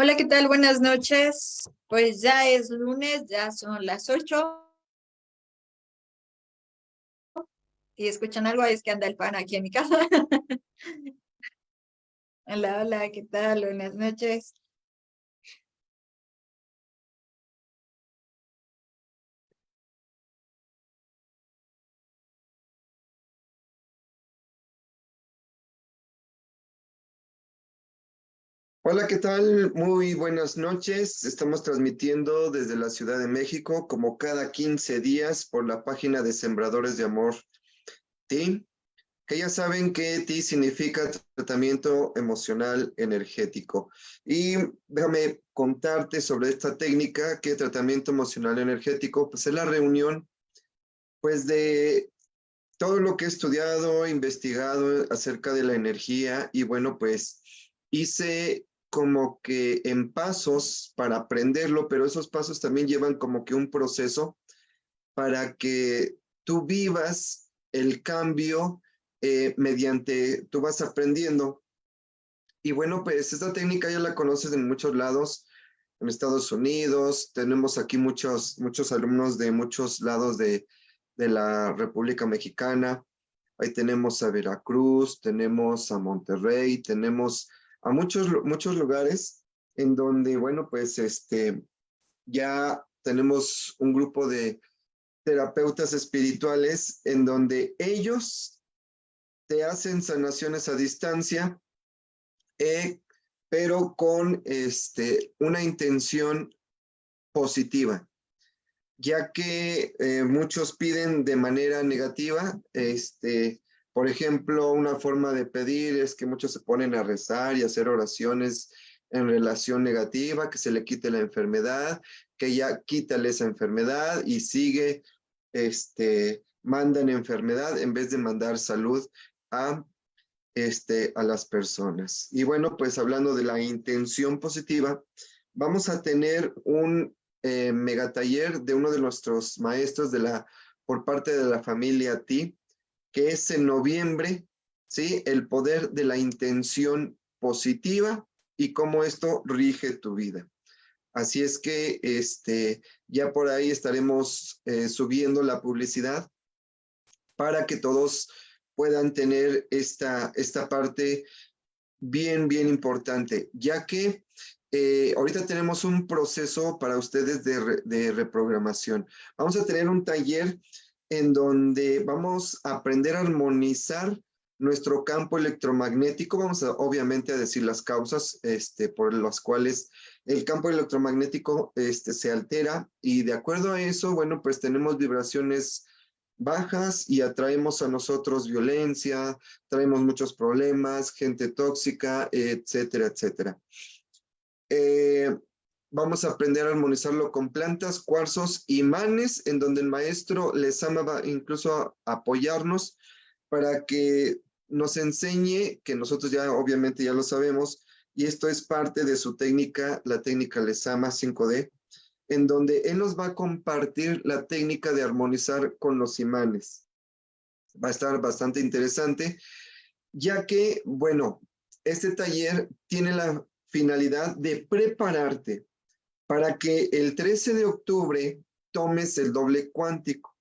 Hola, ¿qué tal? Buenas noches. Pues ya es lunes, ya son las 8 y escuchan algo, es que anda el pan aquí en mi casa. Hola, hola, ¿qué tal? Buenas noches. Hola, ¿qué tal? Muy buenas noches. Estamos transmitiendo desde la Ciudad de México, como cada 15 días, por la página de Sembradores de Amor TI, que ya saben que TI significa tratamiento emocional energético. Y déjame contarte sobre esta técnica, que tratamiento emocional energético, pues es la reunión, pues de todo lo que he estudiado, investigado acerca de la energía y bueno, pues hice como que en pasos para aprenderlo, pero esos pasos también llevan como que un proceso para que tú vivas el cambio mediante, tú vas aprendiendo. Y bueno, pues esta técnica ya la conoces en muchos lados, en Estados Unidos, tenemos aquí muchos alumnos de muchos lados de la República Mexicana. Ahí tenemos a Veracruz, tenemos a Monterrey, tenemos a muchos lugares en donde, bueno, pues ya tenemos un grupo de terapeutas espirituales en donde ellos te hacen sanaciones a distancia, eh, pero con una intención positiva, ya que muchos piden de manera negativa. Por ejemplo, una forma de pedir es que muchos se ponen a rezar y hacer oraciones en relación negativa, que se le quite la enfermedad, que ya quítale esa enfermedad y sigue, mandan enfermedad en vez de mandar salud a, a las personas. Y bueno, pues hablando de la intención positiva, vamos a tener un megataller de uno de nuestros maestros por parte de la familia TI, que es en noviembre, ¿sí? El poder de la intención positiva y cómo esto rige tu vida. Así es que ya por ahí estaremos subiendo la publicidad para que todos puedan tener esta parte bien importante, ya que ahorita tenemos un proceso para ustedes de reprogramación. Vamos a tener un taller en donde vamos a aprender a armonizar nuestro campo electromagnético. Vamos a, obviamente, a decir las causas por las cuales el campo electromagnético se altera, y de acuerdo a eso, bueno, pues tenemos vibraciones bajas y atraemos a nosotros violencia, traemos muchos problemas, gente tóxica, etcétera, etcétera. Eh, Vamos a aprender a armonizarlo con plantas, cuarzos, imanes, en donde el maestro les va incluso a apoyarnos para que nos enseñe, que nosotros ya obviamente ya lo sabemos, y esto es parte de su técnica, la técnica Lesama 5D, en donde él nos va a compartir la técnica de armonizar con los imanes. Va a estar bastante interesante, ya que, bueno, este taller tiene la finalidad de prepararte para que el 13 de octubre tomes el doble cuántico.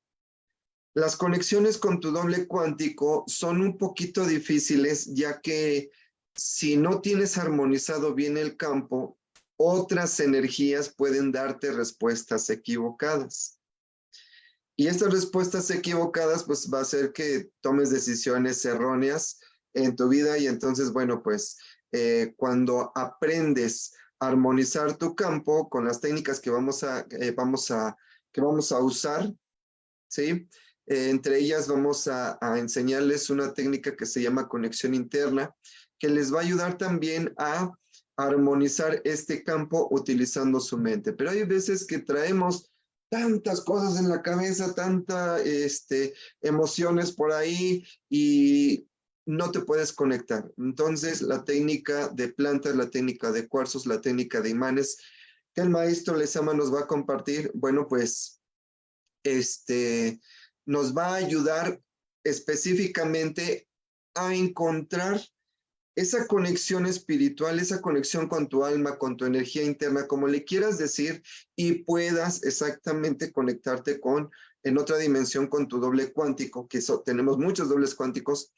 Las conexiones con tu doble cuántico son un poquito difíciles, ya que si no tienes armonizado bien el campo, otras energías pueden darte respuestas equivocadas. Y estas respuestas equivocadas, pues va a hacer que tomes decisiones erróneas en tu vida. Y entonces, bueno, pues cuando aprendes a armonizar tu campo con las técnicas que vamos a usar, ¿sí? Entre ellas vamos a enseñarles una técnica que se llama conexión interna, que les va a ayudar también a armonizar este campo utilizando su mente. Pero hay veces que traemos tantas cosas en la cabeza, tantas emociones por ahí, y no te puedes conectar. Entonces, la técnica de plantas, la técnica de cuarzos, la técnica de imanes que el maestro Lesama nos va a compartir, bueno, pues nos va a ayudar específicamente a encontrar esa conexión espiritual, esa conexión con tu alma, con tu energía interna, como le quieras decir, y puedas exactamente conectarte con, en otra dimensión, con tu doble cuántico, que tenemos muchos dobles cuánticos,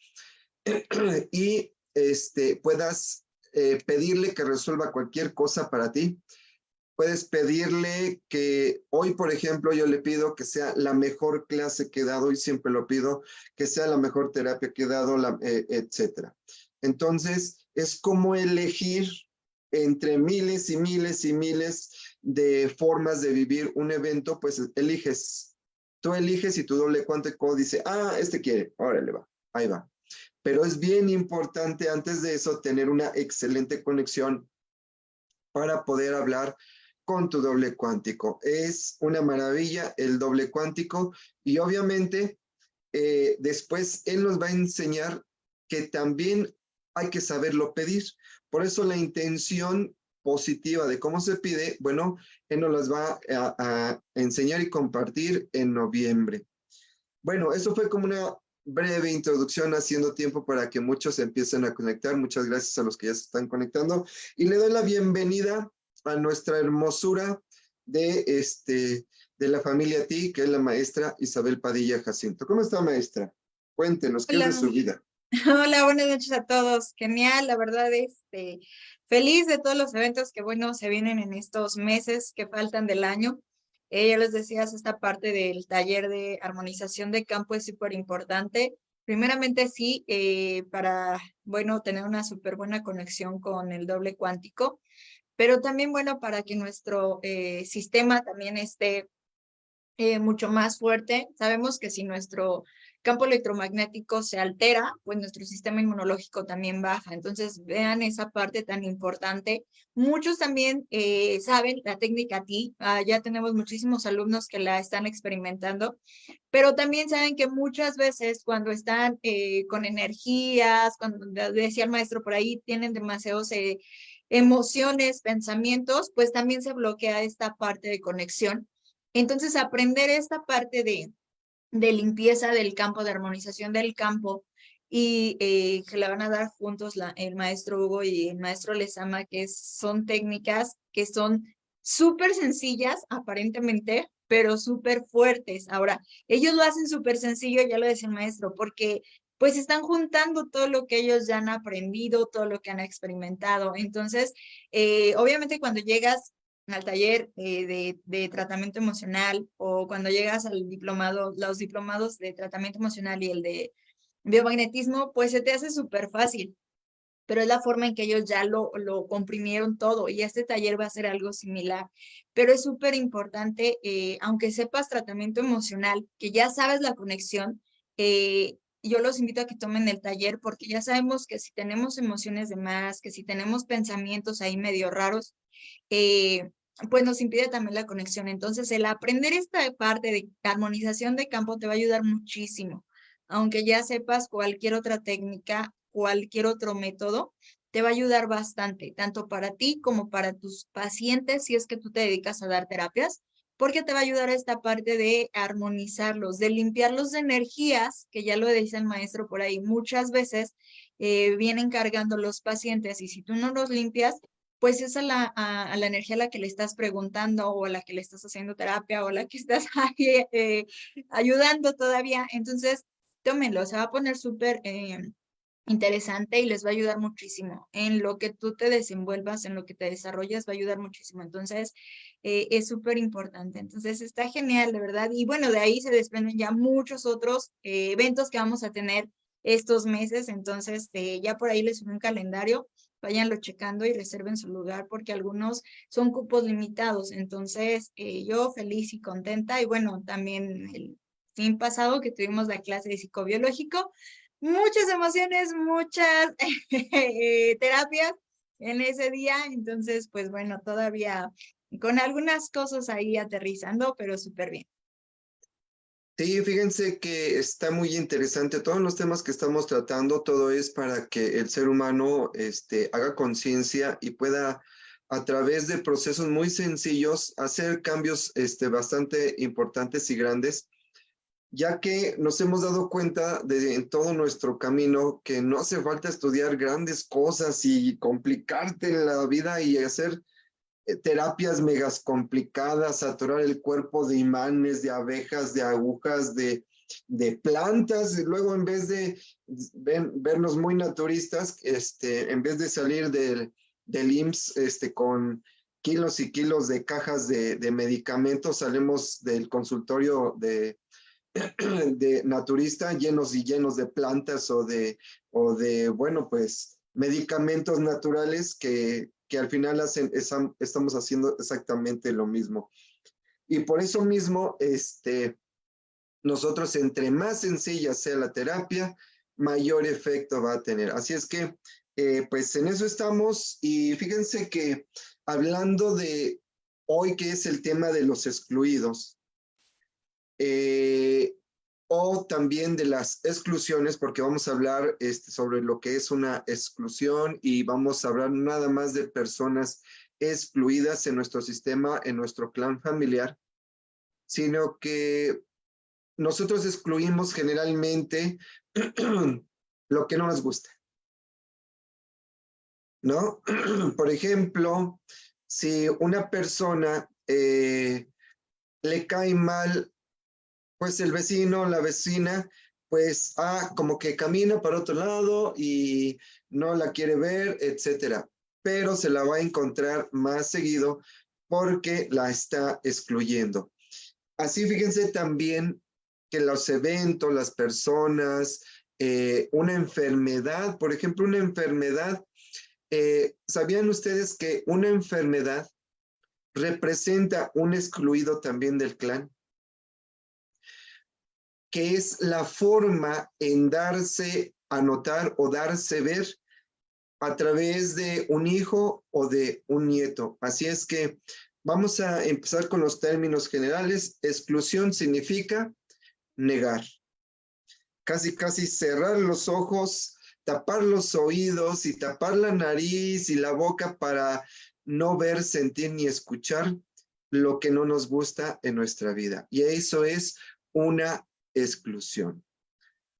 y puedas pedirle que resuelva cualquier cosa para ti. Puedes pedirle que hoy, por ejemplo, yo le pido que sea la mejor clase que he dado, y siempre lo pido, que sea la mejor terapia que he dado, etcétera. Entonces, es como elegir entre miles y miles y miles de formas de vivir un evento, pues eliges. Tú eliges y tu doble cuántico dice, este quiere, órale va, ahí va. Pero es bien importante antes de eso tener una excelente conexión para poder hablar con tu doble cuántico. Es una maravilla el doble cuántico, y obviamente después él nos va a enseñar que también hay que saberlo pedir. Por eso la intención positiva de cómo se pide, bueno, él nos las va a enseñar y compartir en noviembre. Bueno, eso fue como una breve introducción, haciendo tiempo para que muchos se empiecen a conectar. Muchas gracias a los que ya se están conectando. Y le doy la bienvenida a nuestra hermosura de la familia TI, que es la maestra Isabel Padilla Jacinto. ¿Cómo está, maestra? Cuéntenos, ¿qué es de Hola, su vida? hola, buenas noches a todos. Genial, la verdad, feliz de todos los eventos que, bueno, se vienen en estos meses que faltan del año. Ya les decías, esta parte del taller de armonización de campo es súper importante. Primeramente, sí, para, bueno, tener una súper buena conexión con el doble cuántico, pero también, bueno, para que nuestro sistema también esté mucho más fuerte. Sabemos que si nuestro campo electromagnético se altera, pues nuestro sistema inmunológico también baja. Entonces, vean esa parte tan importante. Muchos también saben la técnica TI, ya tenemos muchísimos alumnos que la están experimentando, pero también saben que muchas veces cuando están con energías, cuando decía el maestro por ahí, tienen demasiados emociones, pensamientos, pues también se bloquea esta parte de conexión. Entonces, aprender esta parte de limpieza del campo, de armonización del campo, y que la van a dar juntos el maestro Hugo y el maestro Lezama, que son técnicas que son súper sencillas, aparentemente, pero súper fuertes. Ahora, ellos lo hacen súper sencillo, ya lo decía el maestro, porque pues están juntando todo lo que ellos ya han aprendido, todo lo que han experimentado. Entonces, obviamente cuando llegas al taller de tratamiento emocional, o cuando llegas al diplomado, los diplomados de tratamiento emocional y el de biomagnetismo, pues se te hace súper fácil, pero es la forma en que ellos ya lo comprimieron todo, y este taller va a ser algo similar. Pero es súper importante, aunque sepas tratamiento emocional, que ya sabes la conexión, yo los invito a que tomen el taller, porque ya sabemos que si tenemos emociones de más, que si tenemos pensamientos ahí medio raros, pues nos impide también la conexión. Entonces, el aprender esta parte de armonización de campo te va a ayudar muchísimo. Aunque ya sepas cualquier otra técnica, cualquier otro método, te va a ayudar bastante, tanto para ti como para tus pacientes, si es que tú te dedicas a dar terapias, porque te va a ayudar a esta parte de armonizarlos, de limpiarlos de energías, que ya lo dice el maestro por ahí, muchas veces vienen cargando los pacientes, y si tú no los limpias, pues es a la energía a la que le estás preguntando, o a la que le estás haciendo terapia, o a la que estás ahí, ayudando todavía. Entonces, tómenlo, se va a poner súper interesante, y les va a ayudar muchísimo. En lo que tú te desenvuelvas, en lo que te desarrollas, va a ayudar muchísimo. Entonces, es súper importante. Entonces, está genial, de verdad. Y bueno, de ahí se desprenden ya muchos otros eventos que vamos a tener estos meses. Entonces, ya por ahí les subí un calendario, váyanlo checando y reserven su lugar, porque algunos son cupos limitados. Entonces, yo feliz y contenta. Y bueno, también el fin pasado que tuvimos la clase de psicobiológico, muchas emociones, muchas terapias en ese día. Entonces, pues bueno, todavía con algunas cosas ahí aterrizando, pero súper bien. Sí, fíjense que está muy interesante. Todos los temas que estamos tratando, todo es para que el ser humano haga conciencia y pueda, a través de procesos muy sencillos, hacer cambios bastante importantes y grandes. ya que nos hemos dado cuenta en todo nuestro camino que no hace falta estudiar grandes cosas y complicarte la vida y hacer terapias megas complicadas, saturar el cuerpo de imanes, de abejas, de agujas, de plantas, y luego en vez de vernos muy naturistas, en vez de salir del IMSS con kilos y kilos de cajas de medicamentos, salimos del consultorio de naturista llenos y llenos de plantas o de bueno, pues medicamentos naturales que al final estamos haciendo exactamente lo mismo. Y por eso mismo, nosotros entre más sencilla sea la terapia, mayor efecto va a tener. Así es que, pues en eso estamos y fíjense que hablando de hoy que es el tema de los excluidos, eh, o también de las exclusiones, porque vamos a hablar sobre lo que es una exclusión y vamos a hablar nada más de personas excluidas en nuestro sistema, en nuestro clan familiar, sino que nosotros excluimos generalmente lo que no nos gusta, ¿no? Por ejemplo, si una persona le cae mal, pues el vecino, la vecina, pues, como que camina para otro lado y no la quiere ver, etcétera. Pero se la va a encontrar más seguido porque la está excluyendo. Así fíjense también que los eventos, las personas, una enfermedad, por ejemplo, una enfermedad, ¿sabían ustedes que una enfermedad representa un excluido también del clan? Que es la forma en darse a notar o darse ver a través de un hijo o de un nieto. Así es que vamos a empezar con los términos generales. Exclusión significa negar. Casi, casi cerrar los ojos, tapar los oídos y tapar la nariz y la boca para no ver, sentir ni escuchar lo que no nos gusta en nuestra vida. Y eso es una exclusión.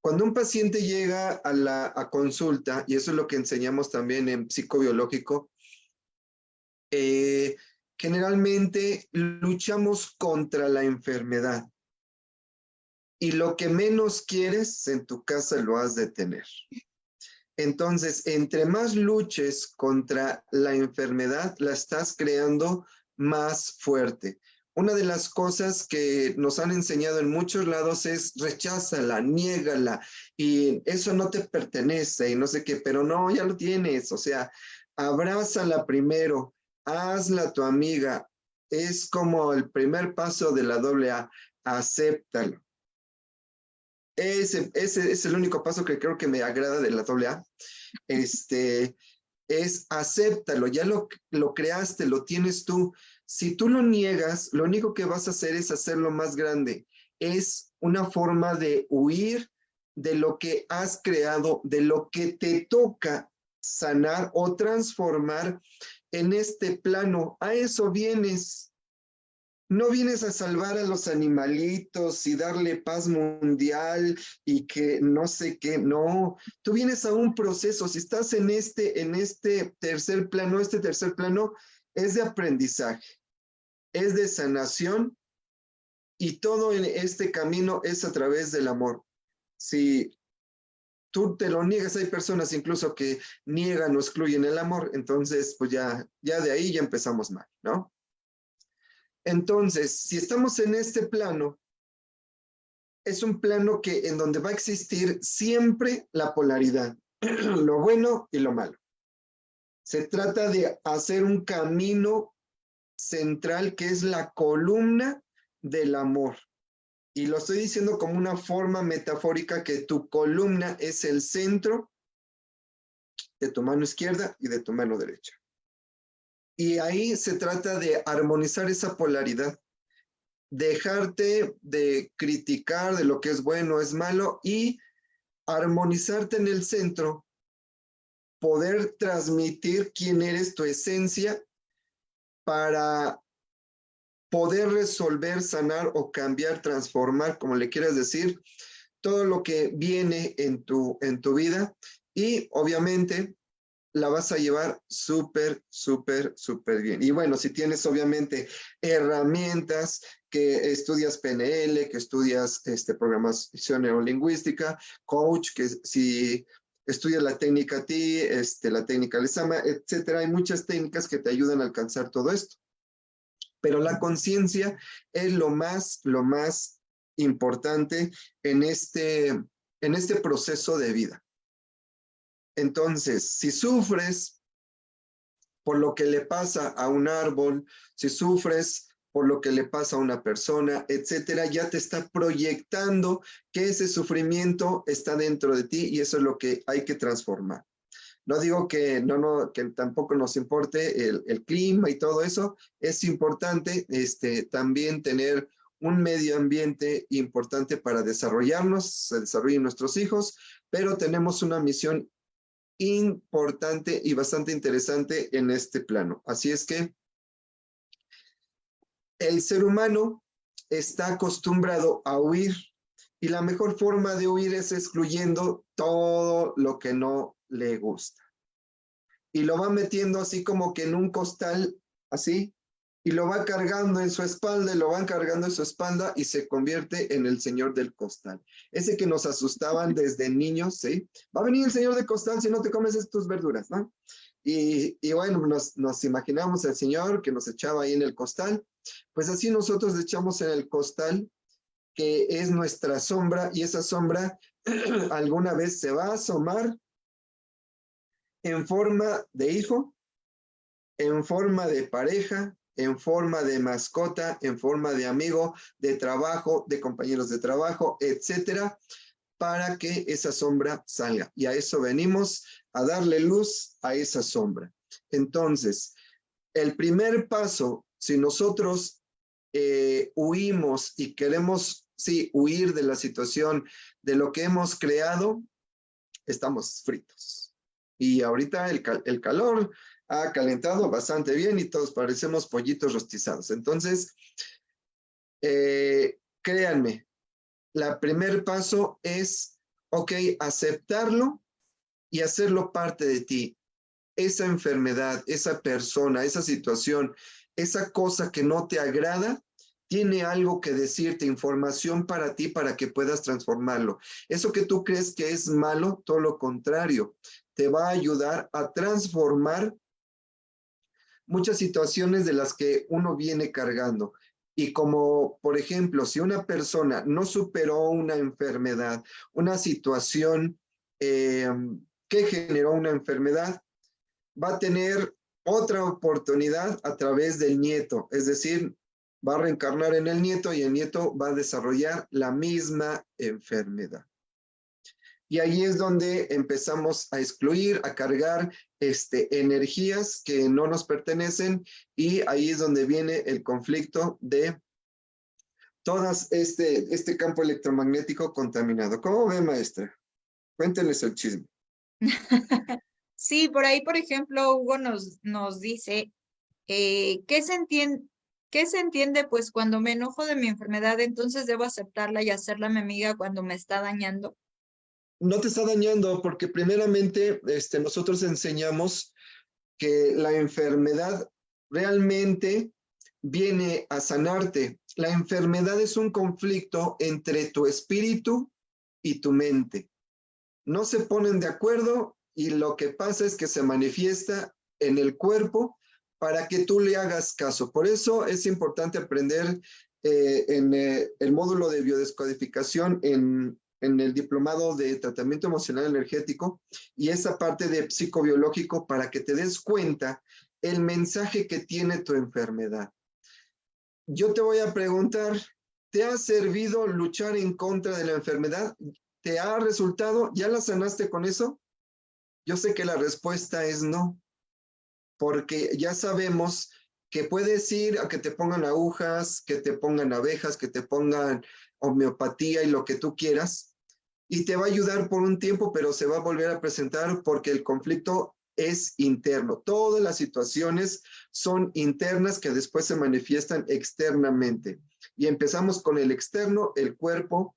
Cuando un paciente llega a consulta, y eso es lo que enseñamos también en psicobiológico, generalmente luchamos contra la enfermedad. Y lo que menos quieres en tu casa lo has de tener. Entonces, entre más luches contra la enfermedad, la estás creando más fuerte. Una de las cosas que nos han enseñado en muchos lados es recházala, niégala y eso no te pertenece y no sé qué, pero no, ya lo tienes, o sea, abrázala primero, hazla tu amiga. Es como el primer paso de la AA, acéptalo. Ese es el único paso que creo que me agrada de la AA. Es acéptalo, ya lo creaste, lo tienes tú. Si tú lo niegas, lo único que vas a hacer es hacerlo más grande. Es una forma de huir de lo que has creado, de lo que te toca sanar o transformar en este plano. A eso vienes. No vienes a salvar a los animalitos y darle paz mundial y que no sé qué, no. Tú vienes a un proceso. Si estás en este tercer plano es de aprendizaje, es de sanación y todo en este camino es a través del amor. Si tú te lo niegas, hay personas incluso que niegan o excluyen el amor, entonces pues ya de ahí ya empezamos mal, ¿no? Entonces, si estamos en este plano, es un plano en donde va a existir siempre la polaridad, lo bueno y lo malo. Se trata de hacer un camino central que es la columna del amor. Y lo estoy diciendo como una forma metafórica que tu columna es el centro de tu mano izquierda y de tu mano derecha. Y ahí se trata de armonizar esa polaridad. Dejarte de criticar de lo que es bueno, es malo y armonizarte en el centro, poder transmitir quién eres, tu esencia, para poder resolver, sanar o cambiar, transformar, como le quieras decir, todo lo que viene en tu vida y obviamente la vas a llevar súper, súper, súper bien. Y bueno, si tienes obviamente herramientas, que estudias PNL, que estudias programación neurolingüística, coach, que si estudias la técnica TI, la técnica Lezama, etcétera, hay muchas técnicas que te ayudan a alcanzar todo esto. Pero la conciencia es lo más importante en este proceso de vida. Entonces, si sufres por lo que le pasa a un árbol, si sufres por lo que le pasa a una persona, etcétera, ya te está proyectando que ese sufrimiento está dentro de ti y eso es lo que hay que transformar. No digo que que tampoco nos importe el clima y todo eso. Es importante también tener un medio ambiente importante para desarrollarnos, se desarrollen nuestros hijos, pero tenemos una misión importante y bastante interesante en este plano. Así es que el ser humano está acostumbrado a huir y la mejor forma de huir es excluyendo todo lo que no le gusta. Y lo va metiendo así como que en un costal, así, y lo va cargando en su espalda, y lo van cargando en su espalda, y se convierte en el señor del costal. Ese que nos asustaban desde niños, ¿sí? Va a venir el señor del costal si no te comes tus verduras, ¿no? Y bueno, nos imaginamos el señor que nos echaba ahí en el costal, pues así nosotros echamos en el costal, que es nuestra sombra, y esa sombra alguna vez se va a asomar en forma de hijo, en forma de pareja, en forma de mascota, en forma de amigo, de trabajo, de compañeros de trabajo, etcétera, para que esa sombra salga. Y a eso venimos, a darle luz a esa sombra. Entonces, el primer paso, si nosotros huimos y queremos, sí, huir de la situación, de lo que hemos creado, estamos fritos. Y ahorita el calor ha calentado bastante bien y todos parecemos pollitos rostizados. Entonces, créanme, el primer paso es, ok, aceptarlo y hacerlo parte de ti. Esa enfermedad, esa persona, esa situación, esa cosa que no te agrada, tiene algo que decirte, información para ti para que puedas transformarlo. Eso que tú crees que es malo, todo lo contrario, te va a ayudar a transformar muchas situaciones de las que uno viene cargando. Y como, por ejemplo, si una persona no superó una enfermedad, una situación que generó una enfermedad, va a tener otra oportunidad a través del nieto, es decir, va a reencarnar en el nieto y el nieto va a desarrollar la misma enfermedad. Y ahí es donde empezamos a excluir, a cargar energías que no nos pertenecen y ahí es donde viene el conflicto de todas este campo electromagnético contaminado. ¿Cómo ve, maestra? Cuéntenos el chisme. Sí, por ahí, por ejemplo, Hugo nos dice, ¿qué se entiende? Pues cuando me enojo de mi enfermedad, entonces debo aceptarla y hacerla mi amiga cuando me está dañando. No te está dañando porque primeramente nosotros enseñamos que la enfermedad realmente viene a sanarte. La enfermedad es un conflicto entre tu espíritu y tu mente. No se ponen de acuerdo y lo que pasa es que se manifiesta en el cuerpo para que tú le hagas caso. Por eso es importante aprender en el módulo de biodescodificación en el diplomado de tratamiento emocional energético y esa parte de psicobiológico para que te des cuenta el mensaje que tiene tu enfermedad. Yo te voy a preguntar, ¿te ha servido luchar en contra de la enfermedad? ¿Te ha resultado? ¿Ya la sanaste con eso? Yo sé que la respuesta es no, porque ya sabemos que puedes ir a que te pongan agujas, que te pongan abejas, que te pongan homeopatía y lo que tú quieras, y te va a ayudar por un tiempo, pero se va a volver a presentar porque el conflicto es interno. Todas las situaciones son internas que después se manifiestan externamente. Y empezamos con el externo, el cuerpo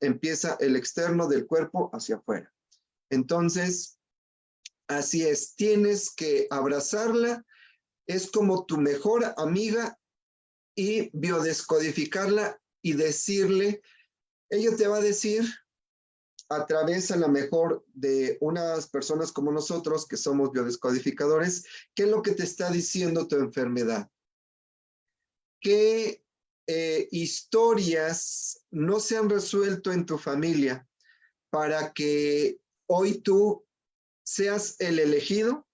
empieza el externo del cuerpo hacia afuera. Entonces, así es, tienes que abrazarla, es como tu mejor amiga y biodescodificarla y decirle, ella te va a decir a través a lo mejor de unas personas como nosotros que somos biodescodificadores, qué es lo que te está diciendo tu enfermedad. ¿Qué historias no se han resuelto en tu familia para que hoy tú seas el elegido,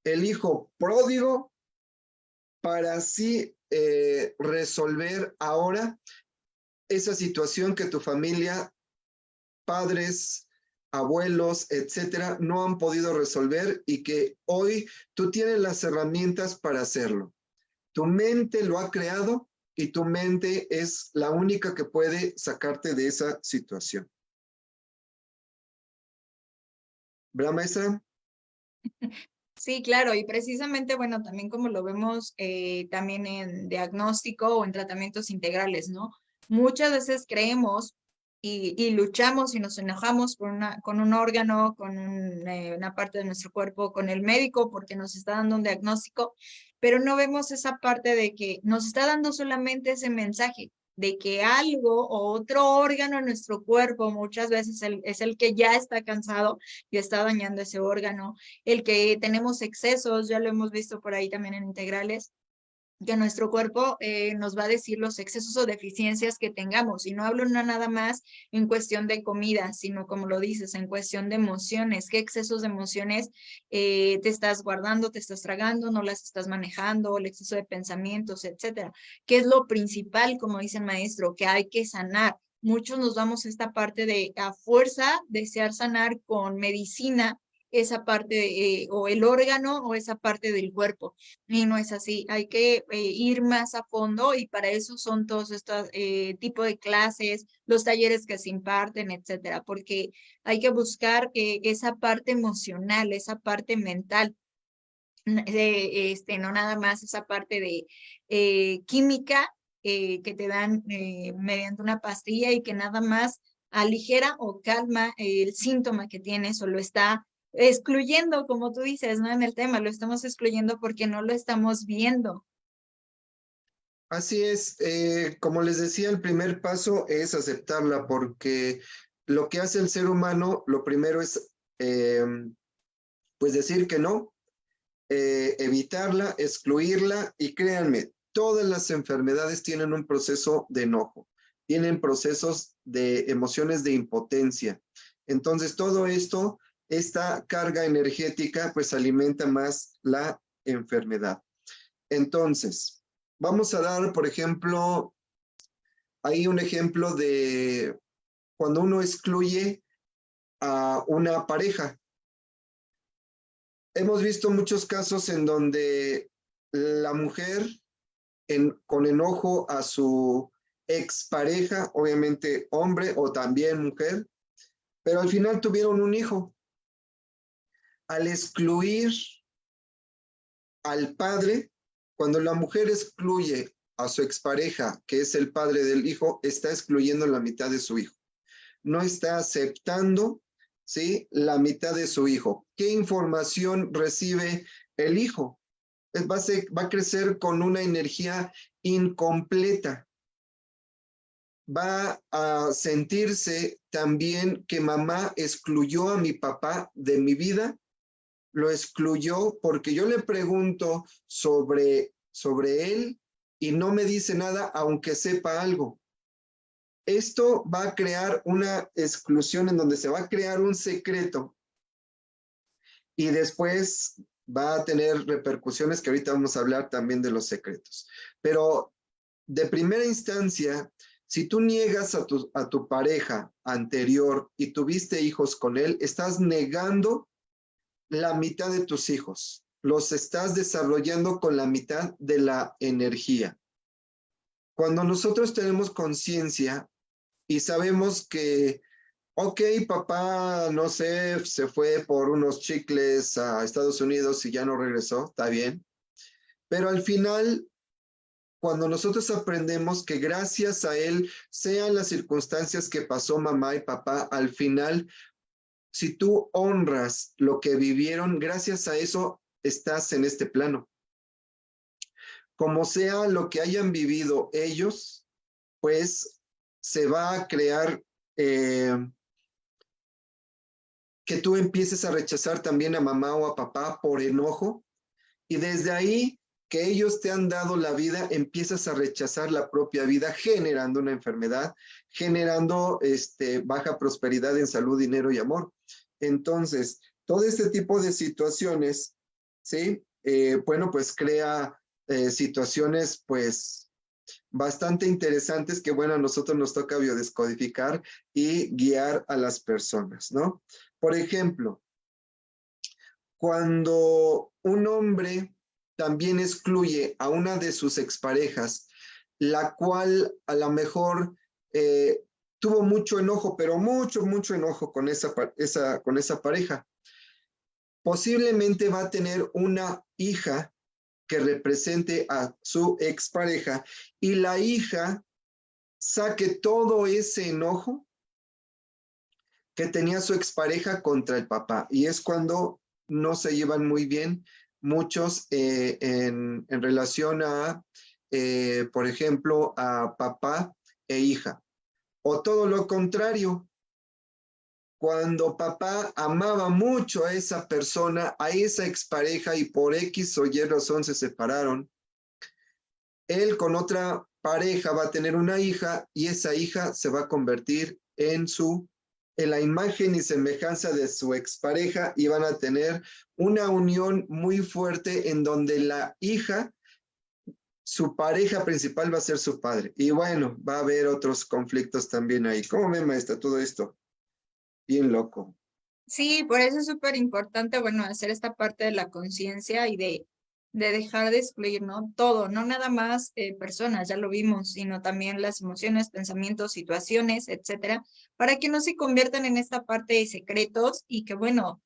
el hijo pródigo, para así resolver ahora esa situación que tu familia, padres, abuelos, etcétera, no han podido resolver y que hoy tú tienes las herramientas para hacerlo? Tu mente lo ha creado y tu mente es la única que puede sacarte de esa situación. ¿Verdad, maestra? Sí, claro, y precisamente, bueno, también como lo vemos también en diagnóstico o en tratamientos integrales, ¿no? Muchas veces creemos y luchamos y nos enojamos con un órgano, con una parte de nuestro cuerpo, con el médico porque nos está dando un diagnóstico, pero no vemos esa parte de que nos está dando solamente ese mensaje de que algo o otro órgano en nuestro cuerpo muchas veces es el que ya está cansado y está dañando ese órgano, el que tenemos excesos, ya lo hemos visto por ahí también en integrales, que nuestro cuerpo nos va a decir los excesos o deficiencias que tengamos. Y no hablo nada más en cuestión de comida, sino como lo dices, en cuestión de emociones. ¿Qué excesos de emociones te estás guardando, te estás tragando, no las estás manejando, el exceso de pensamientos, etcétera? ¿Qué es lo principal, como dice el maestro, que hay que sanar? Muchos nos vamos a esta parte de a fuerza desear sanar con medicina esa parte o el órgano o esa parte del cuerpo. Y no es así, hay que ir más a fondo y para eso son todos estos tipos de clases, los talleres que se imparten, etcétera, porque hay que buscar esa parte emocional, esa parte mental, no nada más esa parte de química que te dan mediante una pastilla y que nada más aligera o calma el síntoma que tienes o lo está excluyendo, como tú dices, ¿no? En el tema, lo estamos excluyendo porque no lo estamos viendo. Así es, como les decía, el primer paso es aceptarla porque lo que hace el ser humano, lo primero es pues decir que no, evitarla, excluirla y créanme, todas las enfermedades tienen un proceso de enojo, tienen procesos de emociones de impotencia. Entonces todo esto, esta carga energética pues alimenta más la enfermedad. Entonces, vamos a dar, por ejemplo, hay un ejemplo de cuando uno excluye a una pareja. Hemos visto muchos casos en donde la mujer con enojo a su expareja, obviamente hombre o también mujer, pero al final tuvieron un hijo. Al excluir al padre, cuando la mujer excluye a su expareja, que es el padre del hijo, está excluyendo la mitad de su hijo. No está aceptando, ¿sí?, la mitad de su hijo. ¿Qué información recibe el hijo? Va a crecer con una energía incompleta. Va a sentirse también que mamá excluyó a mi papá de mi vida, lo excluyó porque yo le pregunto sobre él y no me dice nada aunque sepa algo. Esto va a crear una exclusión en donde se va a crear un secreto y después va a tener repercusiones que ahorita vamos a hablar también de los secretos. Pero de primera instancia, si tú niegas a tu pareja anterior y tuviste hijos con él, estás negando la mitad de tus hijos. Los estás desarrollando con la mitad de la energía. Cuando nosotros tenemos conciencia y sabemos que, ok, papá, no sé, se fue por unos chicles a Estados Unidos y ya no regresó, está bien. Pero al final, cuando nosotros aprendemos que gracias a él, sean las circunstancias que pasó mamá y papá, al final, si tú honras lo que vivieron, gracias a eso estás en este plano. Como sea lo que hayan vivido ellos, pues se va a crear que tú empieces a rechazar también a mamá o a papá por enojo, y desde ahí que ellos te han dado la vida, empiezas a rechazar la propia vida, generando una enfermedad, generando baja prosperidad en salud, dinero y amor. Entonces, todo este tipo de situaciones, ¿sí? Bueno, pues crea situaciones, pues, bastante interesantes que, bueno, a nosotros nos toca biodescodificar y guiar a las personas, ¿no? Por ejemplo, cuando un hombre también excluye a una de sus exparejas, la cual a lo mejor tuvo mucho enojo, pero mucho enojo con con esa pareja, posiblemente va a tener una hija que represente a su expareja y la hija saque todo ese enojo que tenía su expareja contra el papá. Y es cuando no se llevan muy bien muchos en relación a, por ejemplo, a papá e hija. O todo lo contrario, cuando papá amaba mucho a esa persona, a esa expareja, y por X o Y razón se separaron, él con otra pareja va a tener una hija y esa hija se va a convertir en la imagen y semejanza de su expareja, y van a tener una unión muy fuerte en donde la hija, su pareja principal va a ser su padre. Y bueno, va a haber otros conflictos también ahí. ¿Cómo ve, maestra, todo esto? Bien loco. Sí, por eso es súper importante, bueno, hacer esta parte de la conciencia y de dejar de excluir, ¿no? Todo, no nada más personas, ya lo vimos, sino también las emociones, pensamientos, situaciones, etcétera, para que no se conviertan en esta parte de secretos y que, bueno,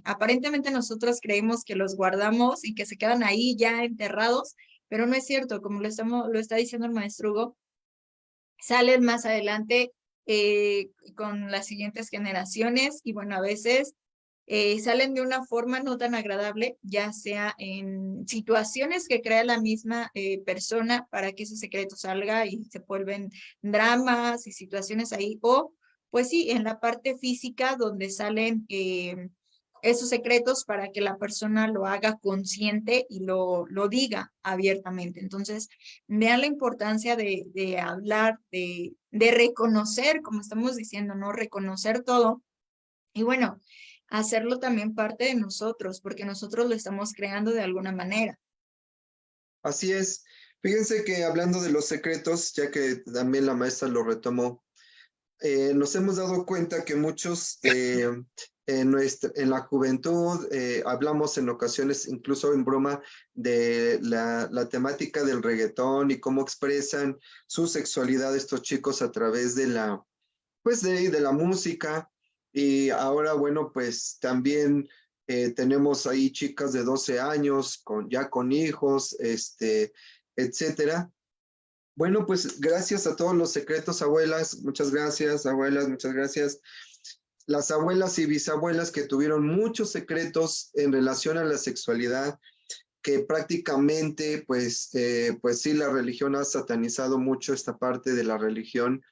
aparentemente nosotros creemos que los guardamos y que se quedan ahí ya enterrados, pero no es cierto, como lo está diciendo el maestro Hugo, salen más adelante con las siguientes generaciones y bueno, a veces salen de una forma no tan agradable, ya sea en situaciones que crea la misma persona para que ese secreto salga y se vuelven dramas y situaciones ahí, o pues sí, en la parte física donde salen esos secretos para que la persona lo haga consciente y lo diga abiertamente. Entonces, vean la importancia de hablar, de reconocer, como estamos diciendo, ¿no? Reconocer todo. Y bueno, hacerlo también parte de nosotros, porque nosotros lo estamos creando de alguna manera. Así es. Fíjense que hablando de los secretos, ya que también la maestra lo retomó, nos hemos dado cuenta que muchos en la juventud hablamos en ocasiones, incluso en broma, de la temática del reggaetón y cómo expresan su sexualidad estos chicos a través de pues de la música. Y ahora, bueno, pues también tenemos ahí chicas de 12 años ya con hijos, etcétera. Bueno, pues gracias a todos los secretos, abuelas, muchas gracias, abuelas, muchas gracias. Las abuelas y bisabuelas que tuvieron muchos secretos en relación a la sexualidad, que prácticamente, pues sí, la religión ha satanizado mucho esta parte de la religión,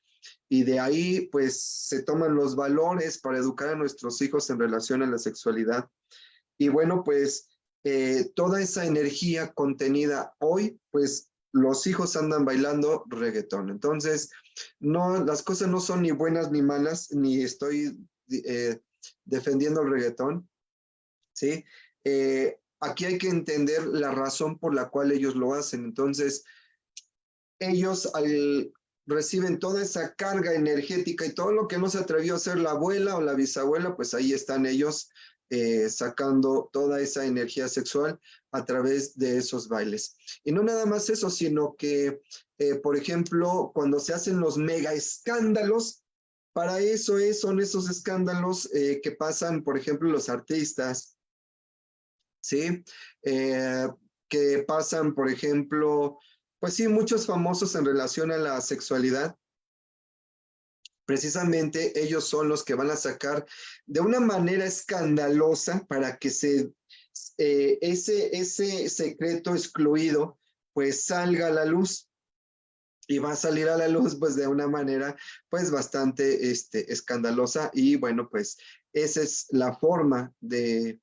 y de ahí, pues, se toman los valores para educar a nuestros hijos en relación a la sexualidad. Y bueno, pues toda esa energía contenida hoy, pues los hijos andan bailando reggaetón. Entonces, no, las cosas no son ni buenas ni malas, ni estoy defendiendo el reggaetón, ¿sí? Aquí hay que entender la razón por la cual ellos lo hacen. Entonces, ellos reciben toda esa carga energética y todo lo que no se atrevió a hacer la abuela o la bisabuela, pues ahí están ellos sacando toda esa energía sexual a través de esos bailes. Y no nada más eso, sino que, por ejemplo, cuando se hacen los mega escándalos, para eso son esos escándalos que pasan, por ejemplo, los artistas, ¿sí? que pasan, por ejemplo, pues sí, muchos famosos en relación a la sexualidad. Precisamente ellos son los que van a sacar de una manera escandalosa para que ese secreto excluido pues salga a la luz. Y va a salir a la luz pues de una manera pues bastante escandalosa, y bueno, pues esa es la forma de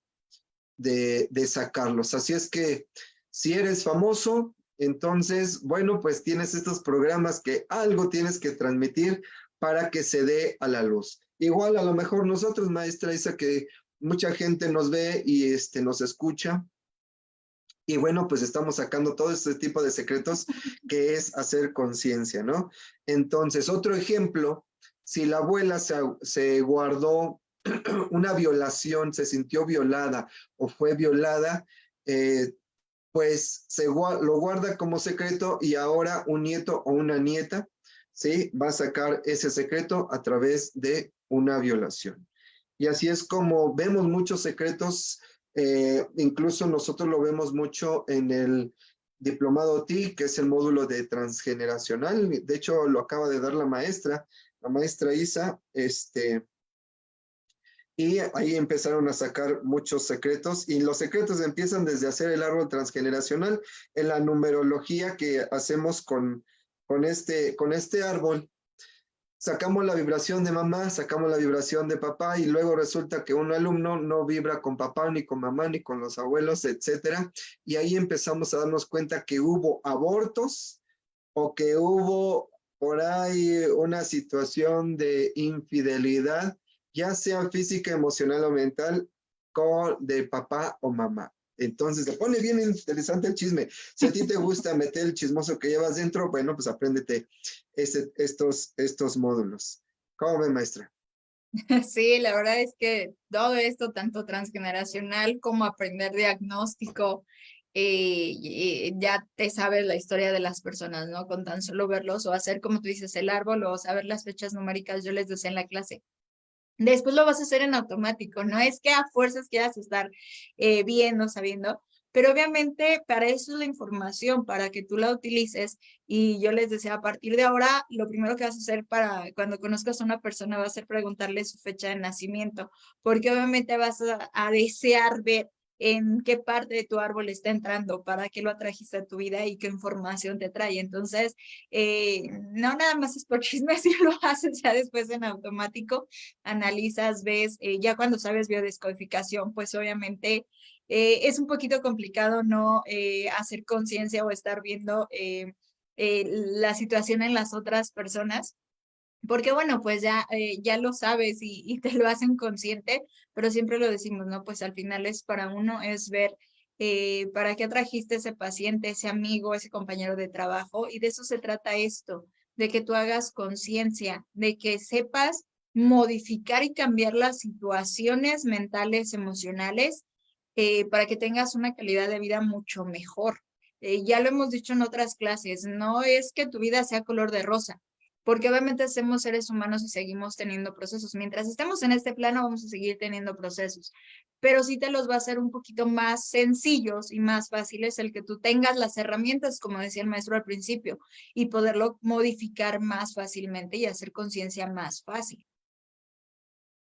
sacarlos. Así es que si eres famoso, entonces, bueno, pues tienes estos programas que algo tienes que transmitir para que se dé a la luz. Igual a lo mejor nosotros, maestra Isa, que mucha gente nos ve y nos escucha, y bueno, pues estamos sacando todo este tipo de secretos que es hacer conciencia, ¿no? Entonces, otro ejemplo, si la abuela se guardó una violación, se sintió violada o fue violada, pues lo guarda como secreto, y ahora un nieto o una nieta, ¿sí? Va a sacar ese secreto a través de una violación. Y así es como vemos muchos secretos, incluso nosotros lo vemos mucho en el diplomado TI, que es el módulo de transgeneracional. De hecho, lo acaba de dar la maestra Isa, y ahí empezaron a sacar muchos secretos, y los secretos empiezan desde hacer el árbol transgeneracional. En la numerología que hacemos con este árbol, sacamos la vibración de mamá, sacamos la vibración de papá, y luego resulta que un alumno no vibra con papá, ni con mamá, ni con los abuelos, etcétera. Y ahí empezamos a darnos cuenta que hubo abortos, o que hubo por ahí una situación de infidelidad, ya sea física, emocional o mental, de papá o mamá. Entonces se pone bien interesante el chisme. Si a ti te gusta meter el chismoso que llevas dentro, bueno, pues apréndete estos módulos. ¿Cómo ve, maestra? Sí, la verdad es que todo esto, tanto transgeneracional como aprender diagnóstico, ya te sabes la historia de las personas, ¿no? Con tan solo verlos o hacer, como tú dices, el árbol o saber las fechas numéricas, yo les decía en la clase. Después lo vas a hacer en automático, no es que a fuerzas quieras estar viendo, sabiendo, pero obviamente para eso es la información, para que tú la utilices. Y yo les decía, a partir de ahora, lo primero que vas a hacer para cuando conozcas a una persona va a ser preguntarle su fecha de nacimiento, porque obviamente vas a desear ver en qué parte de tu árbol está entrando, para qué lo atrajiste a tu vida y qué información te trae. Entonces, no nada más es por chisme, si lo haces ya después en automático, analizas, ves, ya cuando sabes biodescodificación, pues obviamente es un poquito complicado no hacer conciencia o estar viendo la situación en las otras personas, porque bueno, pues ya lo sabes y te lo hacen consciente, pero siempre lo decimos, ¿no? Pues al final es para uno, es ver para qué trajiste ese paciente, ese amigo, ese compañero de trabajo, y de eso se trata esto, de que tú hagas conciencia, de que sepas modificar y cambiar las situaciones mentales, emocionales, para que tengas una calidad de vida mucho mejor. Ya lo hemos dicho en otras clases, no es que tu vida sea color de rosa, porque obviamente somos seres humanos y seguimos teniendo procesos. Mientras estemos en este plano, vamos a seguir teniendo procesos, pero sí te los va a hacer un poquito más sencillos y más fáciles el que tú tengas las herramientas, como decía el maestro al principio, y poderlo modificar más fácilmente y hacer conciencia más fácil.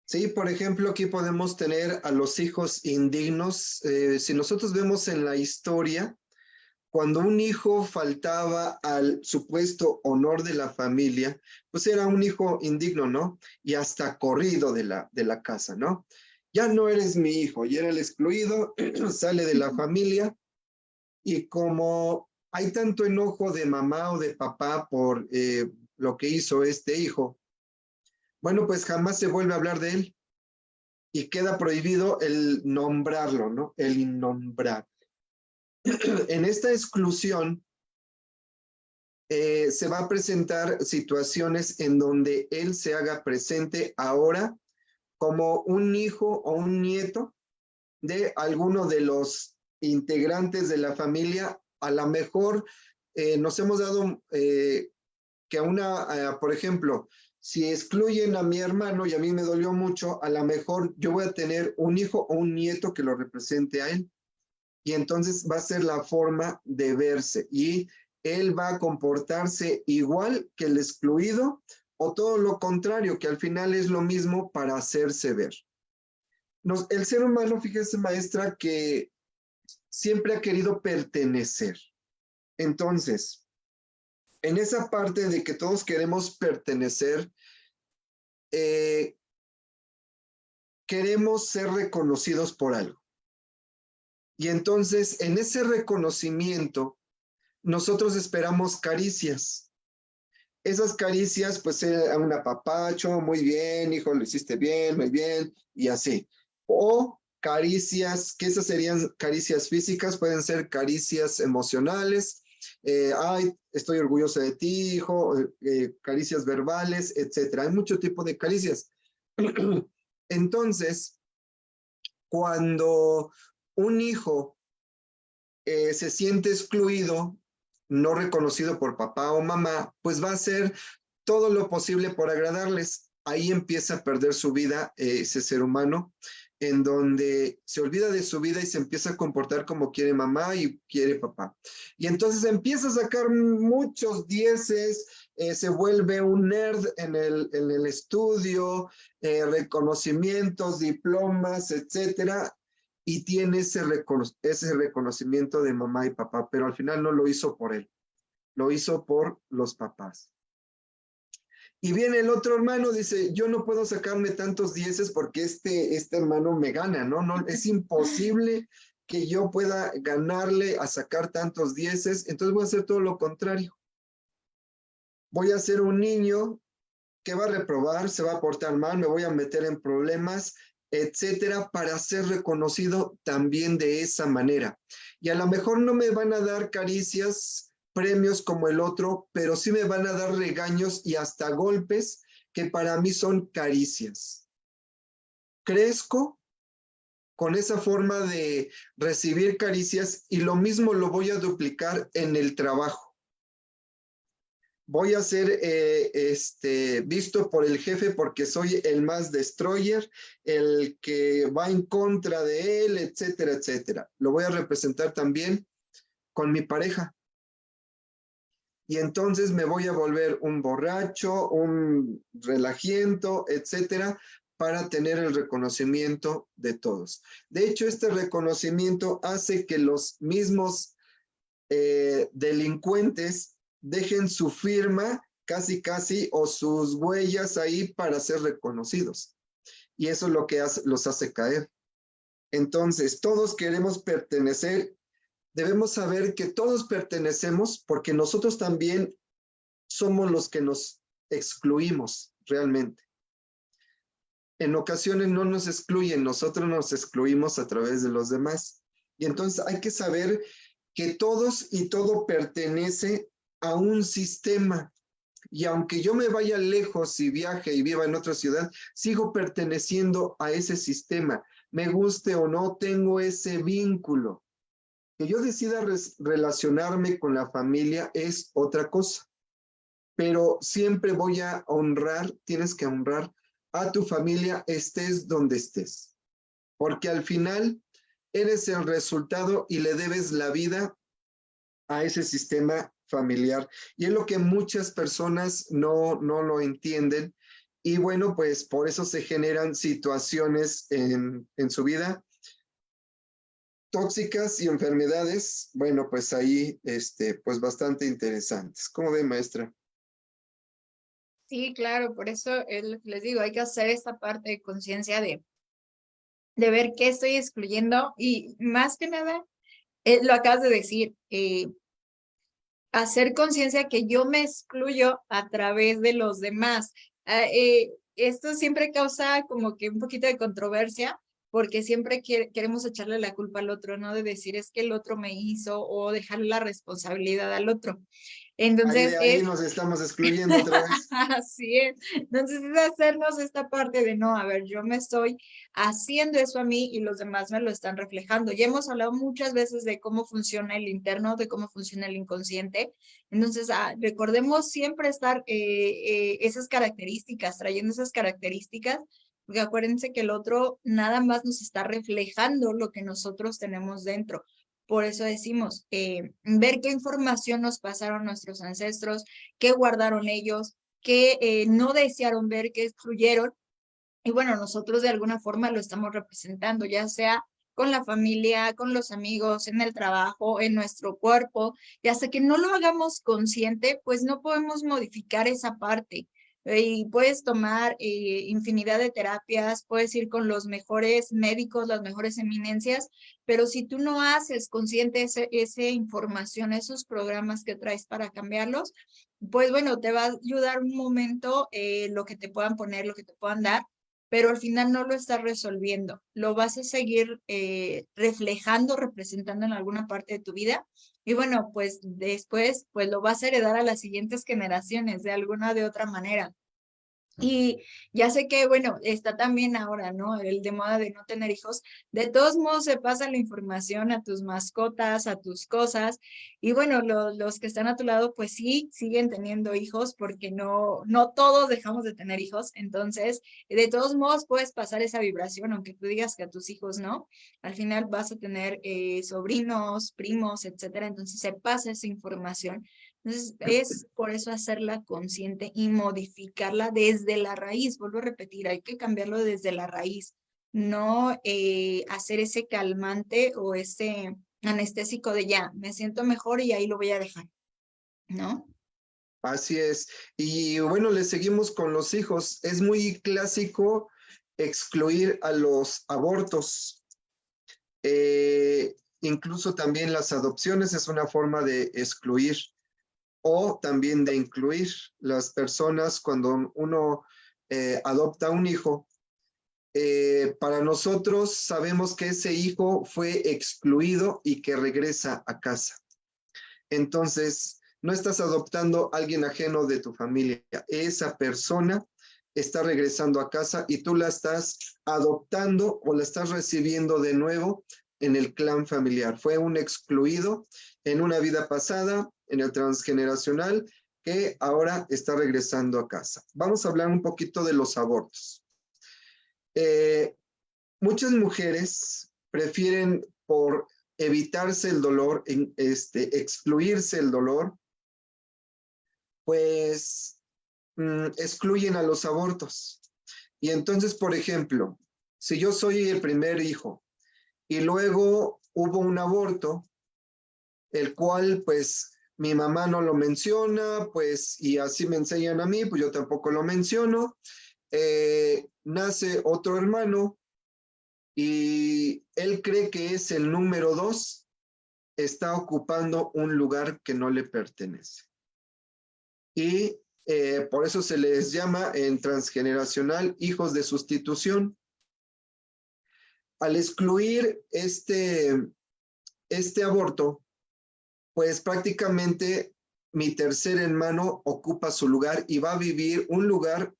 Sí, por ejemplo, aquí podemos tener a los hijos indignos. Si nosotros vemos en la historia, cuando un hijo faltaba al supuesto honor de la familia, pues era un hijo indigno, ¿no? Y hasta corrido de la casa, ¿no? Ya no eres mi hijo, y era el excluido, sale de la familia, y como hay tanto enojo de mamá o de papá por lo que hizo este hijo, bueno, pues jamás se vuelve a hablar de él, y queda prohibido el nombrarlo, ¿no? El innombrable. En esta exclusión se va a presentar situaciones en donde él se haga presente ahora como un hijo o un nieto de alguno de los integrantes de la familia. A lo mejor nos hemos dado que por ejemplo, si excluyen a mi hermano y a mí me dolió mucho, a lo mejor yo voy a tener un hijo o un nieto que lo represente a él. Y entonces va a ser la forma de verse y él va a comportarse igual que el excluido o todo lo contrario, que al final es lo mismo para hacerse ver. El ser humano, fíjese maestra, que siempre ha querido pertenecer. Entonces, en esa parte de que todos queremos pertenecer, eh, queremos ser reconocidos por algo. Y entonces, en ese reconocimiento, nosotros esperamos caricias. Esas caricias, pues, un apapacho, muy bien, hijo, lo hiciste bien, muy bien, y así. O caricias, que esas serían caricias físicas, pueden ser caricias emocionales, ay, estoy orgullosa de ti, hijo, caricias verbales, etcétera. Hay mucho tipo de caricias. Entonces, cuando un hijo se siente excluido, no reconocido por papá o mamá, pues va a hacer todo lo posible por agradarles. Ahí empieza a perder su vida ese ser humano, en donde se olvida de su vida y se empieza a comportar como quiere mamá y quiere papá. Y entonces empieza a sacar muchos dieces, se vuelve un nerd en el estudio, reconocimientos, diplomas, etcétera, y tiene ese reconocimiento de mamá y papá, pero al final no lo hizo por él, lo hizo por los papás. Y viene el otro hermano, dice, yo no puedo sacarme tantos dieces porque este hermano me gana, ¿no? No, es imposible que yo pueda ganarle a sacar tantos dieces, entonces voy a hacer todo lo contrario. Voy a ser un niño que va a reprobar, se va a portar mal, me voy a meter en problemas, etcétera, para ser reconocido también de esa manera. Y a lo mejor no me van a dar caricias, premios como el otro, pero sí me van a dar regaños y hasta golpes que para mí son caricias. Crezco con esa forma de recibir caricias y lo mismo lo voy a duplicar en el trabajo. Voy a ser visto por el jefe porque soy el más destroyer, el que va en contra de él, etcétera, etcétera. Lo voy a representar también con mi pareja. Y entonces me voy a volver un borracho, un relajiento, etcétera, para tener el reconocimiento de todos. De hecho, este reconocimiento hace que los mismos delincuentes dejen su firma casi casi o sus huellas ahí para ser reconocidos. Y eso es lo que los hace caer. Entonces, todos queremos pertenecer. Debemos saber que todos pertenecemos porque nosotros también somos los que nos excluimos realmente. En ocasiones no nos excluyen, nosotros nos excluimos a través de los demás. Y entonces hay que saber que todos y todo pertenece a un sistema. Y aunque yo me vaya lejos y viaje y viva en otra ciudad, sigo perteneciendo a ese sistema. Me guste o no, tengo ese vínculo. Que yo decida relacionarme con la familia es otra cosa. Pero siempre voy a honrar, tienes que honrar a tu familia, estés donde estés. Porque al final eres el resultado y le debes la vida a ese sistema familiar. Y es lo que muchas personas no lo entienden. Y bueno, pues por eso se generan situaciones en su vida tóxicas y enfermedades. Bueno, pues ahí, pues bastante interesantes. ¿Cómo ve, maestra? Sí, claro, por eso es lo que les digo, hay que hacer esta parte de conciencia de ver qué estoy excluyendo y más que nada, lo acabas de decir, hacer conciencia que yo me excluyo a través de los demás. Esto siempre causa como que un poquito de controversia porque siempre queremos echarle la culpa al otro, ¿no? De decir es que el otro me hizo o dejarle la responsabilidad al otro. Ahí Entonces de ahí es nos estamos excluyendo otra vez. así es. Entonces es hacernos esta parte de no, a ver, yo me estoy haciendo eso a mí y los demás me lo están reflejando. Ya hemos hablado muchas veces de cómo funciona el interno, de cómo funciona el inconsciente. Entonces, recordemos siempre estar esas características, trayendo esas características, porque acuérdense que el otro nada más nos está reflejando lo que nosotros tenemos dentro. Por eso decimos, ver qué información nos pasaron nuestros ancestros, qué guardaron ellos, qué no desearon ver, qué excluyeron. Y bueno, nosotros de alguna forma lo estamos representando, ya sea con la familia, con los amigos, en el trabajo, en nuestro cuerpo, y hasta que no lo hagamos consciente, pues no podemos modificar esa parte. Y puedes tomar infinidad de terapias, puedes ir con los mejores médicos, las mejores eminencias, pero si tú no haces consciente esa información, esos programas que traes para cambiarlos, pues bueno, te va a ayudar un momento lo que te puedan poner, lo que te puedan dar, pero al final no lo estás resolviendo. Lo vas a seguir reflejando, representando en alguna parte de tu vida. Y bueno, pues después, pues lo vas a heredar a las siguientes generaciones de alguna de otra manera. Y ya sé que, bueno, está también ahora, ¿no? El de moda de no tener hijos. De todos modos, se pasa la información a tus mascotas, a tus cosas. Y bueno, los que están a tu lado, pues sí, siguen teniendo hijos porque no todos dejamos de tener hijos. Entonces, de todos modos, puedes pasar esa vibración, aunque tú digas que a tus hijos no. Al final vas a tener sobrinos, primos, etcétera. Entonces, se pasa esa información. Entonces, es por eso hacerla consciente y modificarla desde la raíz. Vuelvo a repetir, hay que cambiarlo desde la raíz, no hacer ese calmante o ese anestésico de ya, me siento mejor y ahí lo voy a dejar, ¿no? Así es. Y bueno, le seguimos con los hijos. Es muy clásico excluir a los abortos. Incluso también las adopciones es una forma de excluir o también de incluir las personas cuando uno adopta un hijo. Para nosotros sabemos que ese hijo fue excluido y que regresa a casa. Entonces, no estás adoptando a alguien ajeno de tu familia. Esa persona está regresando a casa y tú la estás adoptando o la estás recibiendo de nuevo en el clan familiar. Fue un excluido en una vida pasada, en el transgeneracional, que ahora está regresando a casa. Vamos a hablar un poquito de los abortos. Muchas mujeres prefieren por evitarse el dolor, excluirse el dolor, pues excluyen a los abortos. Y entonces, por ejemplo, si yo soy el primer hijo y luego hubo un aborto, el cual pues mi mamá no lo menciona, pues y así me enseñan a mí, pues yo tampoco lo menciono, nace otro hermano y él cree que es el número 2, está ocupando un lugar que no le pertenece. Y por eso se les llama en transgeneracional hijos de sustitución. Al excluir este aborto, pues prácticamente mi tercer hermano ocupa su lugar y va a vivir un lugar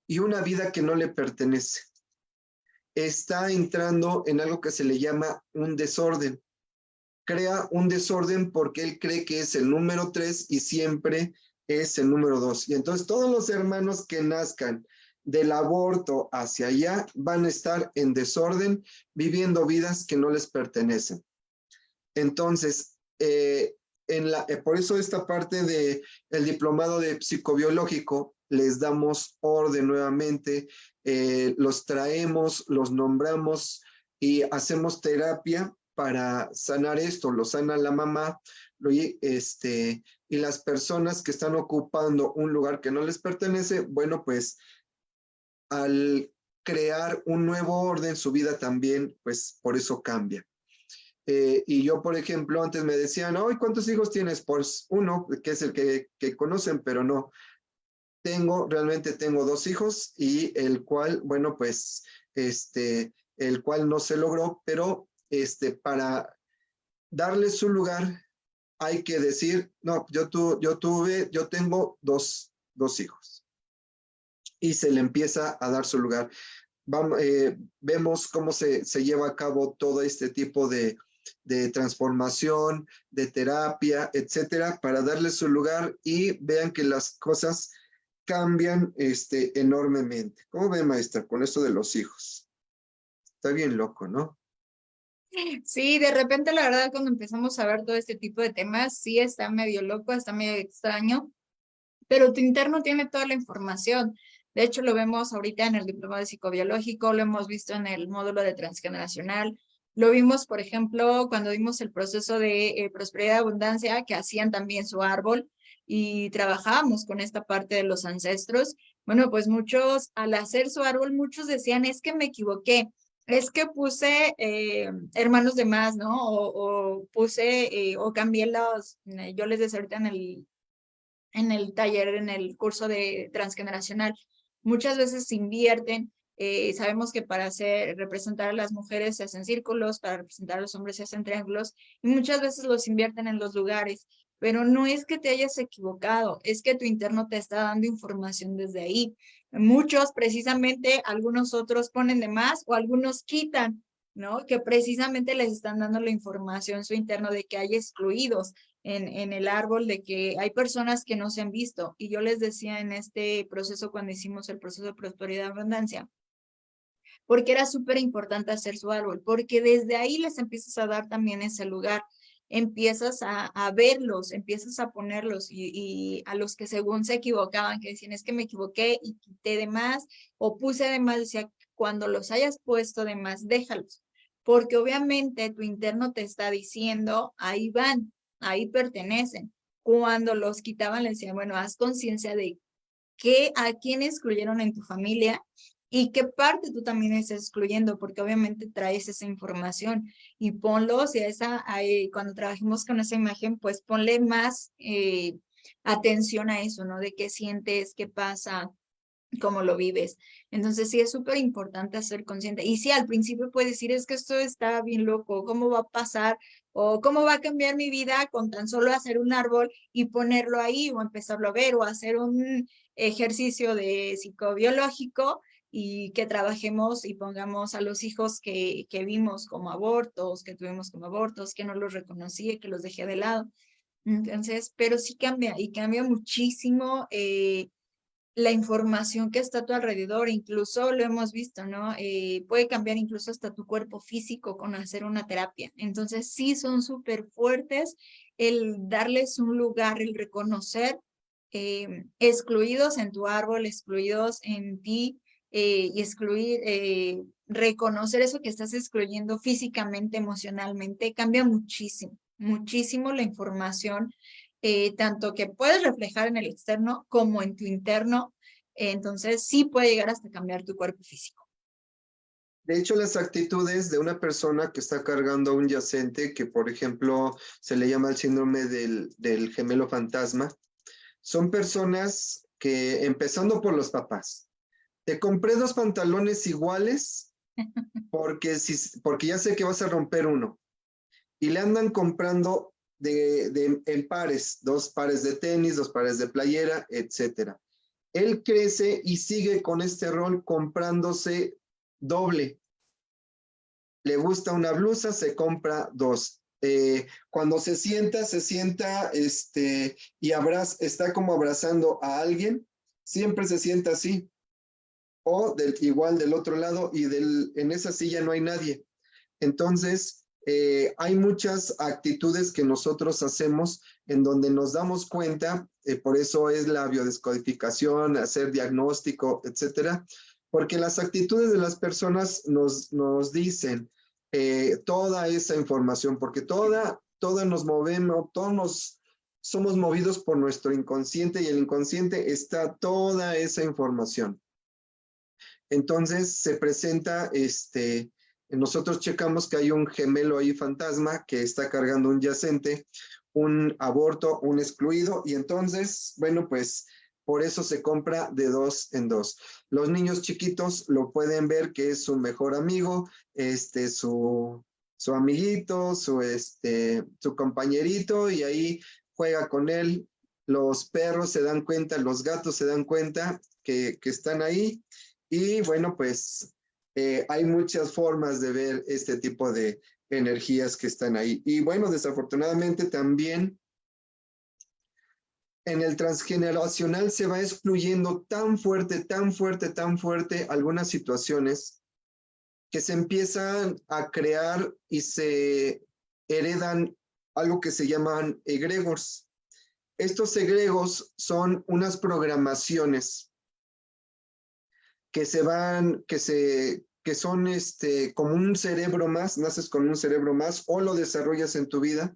y una vida que no le pertenece. Está entrando en algo que se le llama un desorden. Crea un desorden porque él cree que es el número 3 y siempre es el número 2. Y entonces todos los hermanos que nazcan del aborto hacia allá van a estar en desorden, viviendo vidas que no les pertenecen. Entonces, por eso esta parte del diplomado de psicobiológico les damos orden nuevamente, los traemos, los nombramos y hacemos terapia para sanar esto. Lo sana la mamá y las personas que están ocupando un lugar que no les pertenece, bueno, pues al crear un nuevo orden, su vida también, pues por eso cambia. Y yo, por ejemplo, antes me decían, "Ay, ¿cuántos hijos tienes?" Pues uno, que es el que conocen, pero no. Realmente tengo 2 hijos y el cual, bueno, pues, el cual no se logró, pero para darle su lugar hay que decir, no, yo tengo dos hijos. Y se le empieza a dar su lugar. Vemos cómo se lleva a cabo todo este tipo de transformación, de terapia, etcétera, para darle su lugar y vean que las cosas cambian enormemente. ¿Cómo ve, maestra, con esto de los hijos? Está bien loco, ¿no? Sí, de repente la verdad cuando empezamos a ver todo este tipo de temas, sí está medio loco, está medio extraño, pero tu interno tiene toda la información. De hecho, lo vemos ahorita en el diploma de psicobiológico, lo hemos visto en el módulo de transgeneracional, lo vimos, por ejemplo, cuando vimos el proceso de prosperidad y abundancia, que hacían también su árbol y trabajábamos con esta parte de los ancestros. Bueno, pues muchos, al hacer su árbol, muchos decían, es que me equivoqué, es que puse hermanos de más, ¿no? O puse, o cambié los, yo les decía ahorita en el taller, en el curso de transgeneracional, muchas veces se invierten. Sabemos que para hacer, representar a las mujeres se hacen círculos, para representar a los hombres se hacen triángulos, y muchas veces los invierten en los lugares, pero no es que te hayas equivocado, es que tu interno te está dando información desde ahí. Muchos, precisamente, algunos otros ponen de más o algunos quitan, ¿no? Que precisamente les están dando la información su interno de que hay excluidos en el árbol, de que hay personas que no se han visto. Y yo les decía en este proceso, cuando hicimos el proceso de prosperidad y abundancia, porque era súper importante hacer su árbol, porque desde ahí les empiezas a dar también ese lugar, empiezas a verlos, empiezas a ponerlos y a los que según se equivocaban, que decían, es que me equivoqué y quité de más o puse de más, decía, cuando los hayas puesto de más, déjalos, porque obviamente tu interno te está diciendo, ahí van, ahí pertenecen. Cuando los quitaban, les decían, bueno, haz conciencia de qué, a quién excluyeron en tu familia y qué parte tú también estás excluyendo, porque obviamente traes esa información y ponlos y a esa, cuando trabajemos con esa imagen, pues ponle más atención a eso, ¿no? De qué sientes, qué pasa, cómo lo vives. Entonces sí es súper importante ser consciente. Y sí, al principio puedes decir, es que esto está bien loco, ¿cómo va a pasar? O cómo va a cambiar mi vida con tan solo hacer un árbol y ponerlo ahí o empezarlo a ver o hacer un ejercicio de psicobiológico y que trabajemos y pongamos a los hijos que vimos como abortos, que tuvimos como abortos, que no los reconocí, que los dejé de lado. Entonces, pero sí cambia y cambia muchísimo la información que está a tu alrededor, incluso lo hemos visto, ¿no? Puede cambiar incluso hasta tu cuerpo físico con hacer una terapia. Entonces, sí son súper fuertes el darles un lugar, el reconocer excluidos en tu árbol, excluidos en ti y excluir, reconocer eso que estás excluyendo físicamente, emocionalmente, cambia muchísimo, muchísimo la información tanto que puedes reflejar en el externo como en tu interno, entonces sí puede llegar hasta cambiar tu cuerpo físico. De hecho, las actitudes de una persona que está cargando un yacente, que por ejemplo se le llama el síndrome del gemelo fantasma, son personas que, empezando por los papás, te compré dos pantalones iguales porque ya sé que vas a romper uno. Y le andan comprando en pares, dos pares de tenis, dos pares de playera, etcétera. Él crece y sigue con este rol comprándose doble. Le gusta una blusa, se compra dos. Cuando se sienta y está como abrazando a alguien, siempre se sienta así. O igual del otro lado y en esa silla no hay nadie. Entonces, hay muchas actitudes que nosotros hacemos en donde nos damos cuenta, por eso es la biodescodificación, hacer diagnóstico, etcétera, porque las actitudes de las personas nos dicen toda esa información, porque toda nos movemos, somos movidos por nuestro inconsciente y el inconsciente está toda esa información. Entonces se presenta, nosotros checamos que hay un gemelo ahí fantasma que está cargando un yacente, un aborto, un excluido, y entonces, bueno, pues por eso se compra de dos en dos. Los niños chiquitos lo pueden ver que es su mejor amigo, su amiguito, su compañerito, y ahí juega con él. Los perros se dan cuenta, los gatos se dan cuenta que están ahí. Y bueno, pues hay muchas formas de ver este tipo de energías que están ahí. Y bueno, desafortunadamente también en el transgeneracional se va excluyendo tan fuerte, tan fuerte, tan fuerte algunas situaciones que se empiezan a crear y se heredan algo que se llaman egregores. Estos egregos son unas programaciones que son como un cerebro más, naces con un cerebro más o lo desarrollas en tu vida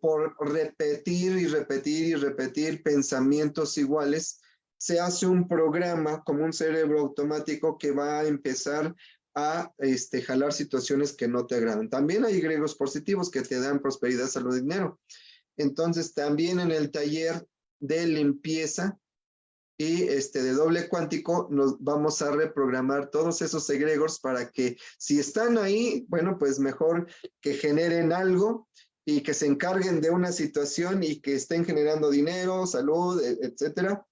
por repetir y repetir y repetir pensamientos iguales. Se hace un programa como un cerebro automático que va a empezar a jalar situaciones que no te agradan. También hay egregos positivos que te dan prosperidad, salud y dinero. Entonces, también en el taller de limpieza y de doble cuántico nos vamos a reprogramar todos esos egregores para que si están ahí, bueno, pues mejor que generen algo y que se encarguen de una situación y que estén generando dinero, salud, etcétera,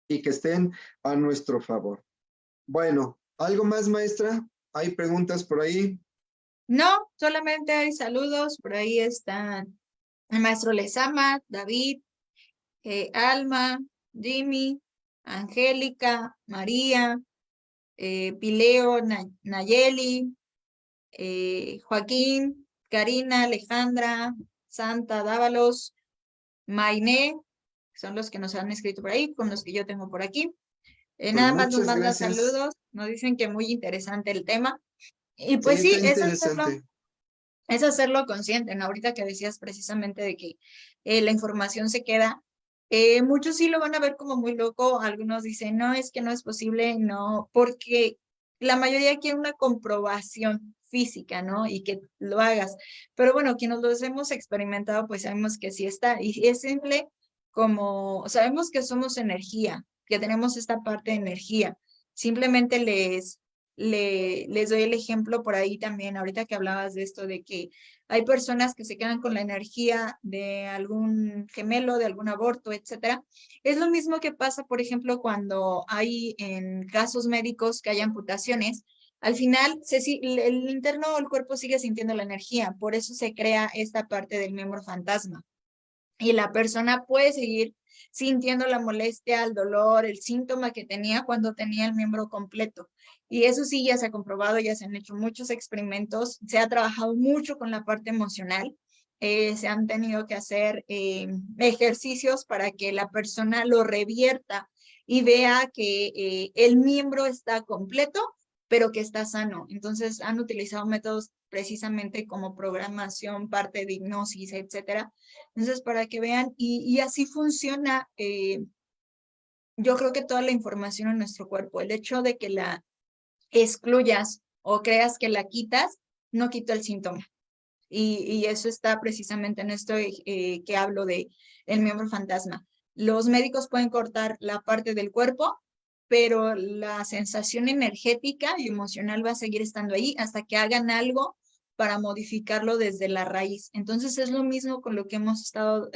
y que estén a nuestro favor. Bueno, ¿algo más, maestra? ¿Hay preguntas por ahí? No, solamente hay saludos. Por ahí están el maestro Lezama, David, Alma, Jimmy, Angélica, María, Pileo, Nayeli, Joaquín, Karina, Alejandra, Santa, Dávalos, Mainé, son los que nos han escrito por ahí, con los que yo tengo por aquí. Pues Nada más nos muchas manda gracias. saludos, nos dicen que muy interesante el tema. Y Sí, pues está sí, interesante. es hacerlo consciente, ¿no? Ahorita que decías precisamente de que la información se queda, muchos sí lo van a ver como muy loco, algunos dicen, no, es que no es posible, no, porque la mayoría quiere una comprobación física, ¿no? Y que lo hagas. Pero bueno, quienes los hemos experimentado, pues sabemos que sí está. Y es simple como, sabemos que somos energía, que tenemos esta parte de energía. Simplemente les doy el ejemplo por ahí también, ahorita que hablabas de esto, de que hay personas que se quedan con la energía de algún gemelo, de algún aborto, etcétera. Es lo mismo que pasa, por ejemplo, cuando hay en casos médicos que hay amputaciones. Al final, el interno o el cuerpo sigue sintiendo la energía, por eso se crea esta parte del miembro fantasma. Y la persona puede seguir sintiendo la molestia, el dolor, el síntoma que tenía cuando tenía el miembro completo. Y eso sí ya se ha comprobado, ya se han hecho muchos experimentos, se ha trabajado mucho con la parte emocional, se han tenido que hacer ejercicios para que la persona lo revierta y vea que el miembro está completo, pero que está sano. Entonces han utilizado métodos precisamente como programación, parte de hipnosis, etcétera. Entonces, para que vean, y así funciona, yo creo que toda la información en nuestro cuerpo, el hecho de que la excluyas o creas que la quitas, no quita el síntoma. Y eso está precisamente en esto que hablo de el miembro fantasma. Los médicos pueden cortar la parte del cuerpo, pero la sensación energética y emocional va a seguir estando ahí hasta que hagan algo para modificarlo desde la raíz. Entonces es lo mismo con lo que hemos estado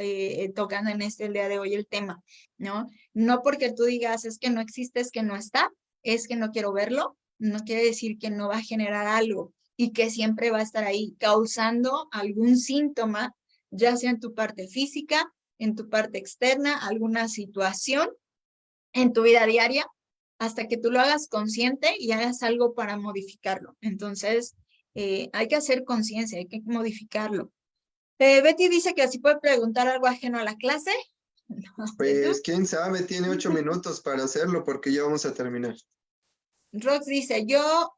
tocando en el día de hoy el tema, ¿no? No porque tú digas es que no existe, es que no está, es que no quiero verlo, no quiere decir que no va a generar algo y que siempre va a estar ahí causando algún síntoma, ya sea en tu parte física, en tu parte externa, alguna situación en tu vida diaria, hasta que tú lo hagas consciente y hagas algo para modificarlo. Entonces, hay que hacer conciencia, hay que modificarlo. Betty dice que así puede preguntar algo ajeno a la clase. No sé tú. Pues quién sabe, tiene 8 minutos para hacerlo porque ya vamos a terminar. Rox dice, yo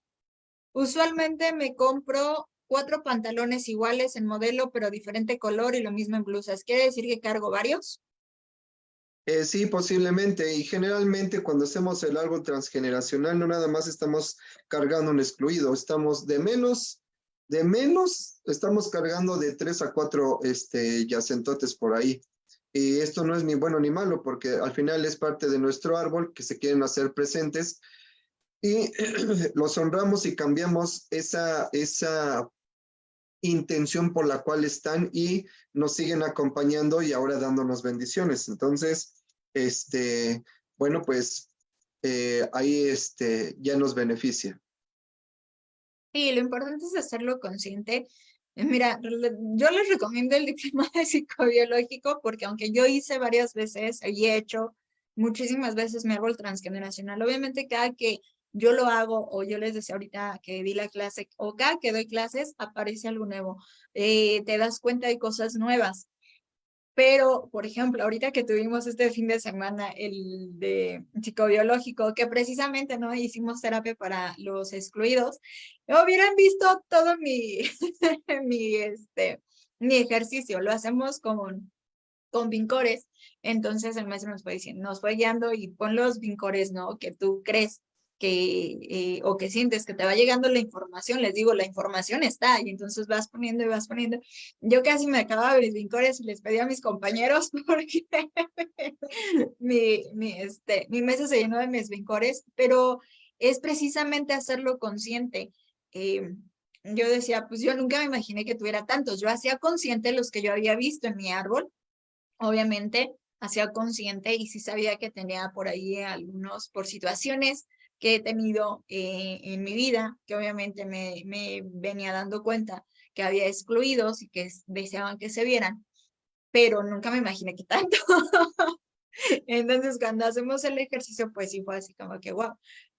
usualmente me compro 4 pantalones iguales en modelo, pero diferente color y lo mismo en blusas. ¿Quiere decir que cargo varios? Sí, posiblemente. Y generalmente cuando hacemos el árbol transgeneracional, no nada más estamos cargando un excluido, estamos de menos, estamos cargando de 3 a 4 yacentotes por ahí. Y esto no es ni bueno ni malo, porque al final es parte de nuestro árbol que se quieren hacer presentes y los honramos y cambiamos esa intención por la cual están y nos siguen acompañando y ahora dándonos bendiciones. Entonces, bueno, pues ahí ya nos beneficia. Sí, lo importante es hacerlo consciente. Mira, yo les recomiendo el diploma de psicobiológico porque aunque yo hice varias veces y he hecho muchísimas veces mi árbol transgeneracional, obviamente cada que yo lo hago, o yo les decía ahorita que di la clase, o cada que doy clases aparece algo nuevo, te das cuenta de cosas nuevas. Pero, por ejemplo, ahorita que tuvimos este fin de semana el de psicobiológico, que precisamente no hicimos terapia para los excluidos, hubieran visto todo mi, mi ejercicio. Lo hacemos con vincores. Entonces el maestro nos fue diciendo, nos fue guiando y pon los vincores, ¿no? Que tú crees que, o que sientes que te va llegando la información. Les digo, la información está, y entonces vas poniendo y vas poniendo. Yo casi me acababa mis vincores y les pedí a mis compañeros porque mi mesa se llenó de mis vincores, pero es precisamente hacerlo consciente. Yo decía, pues yo nunca me imaginé que tuviera tantos. Yo hacía consciente los que yo había visto en mi árbol, obviamente hacía consciente, y sí sabía que tenía por ahí algunos por situaciones que he tenido en mi vida, que obviamente me venía dando cuenta que había excluidos y que deseaban que se vieran, pero nunca me imaginé que tanto. Entonces, cuando hacemos el ejercicio, pues sí fue así como que wow.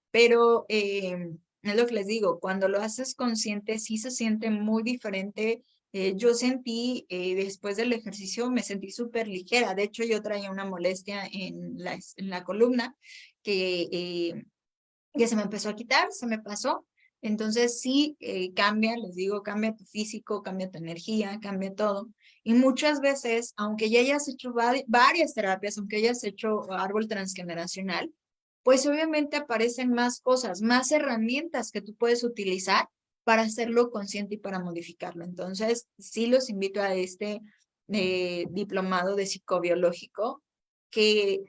Pero es lo que les digo, cuando lo haces consciente, sí se siente muy diferente. Yo sentí, después del ejercicio, me sentí súper ligera. De hecho, yo traía una molestia en la columna que se me empezó a quitar, se me pasó. Entonces sí, cambia, les digo, cambia tu físico, cambia tu energía, cambia todo. Y muchas veces, aunque ya hayas hecho varias terapias, aunque hayas hecho árbol transgeneracional, pues obviamente aparecen más cosas, más herramientas que tú puedes utilizar para hacerlo consciente y para modificarlo. Entonces, sí los invito a este diplomado de psicobiológico, que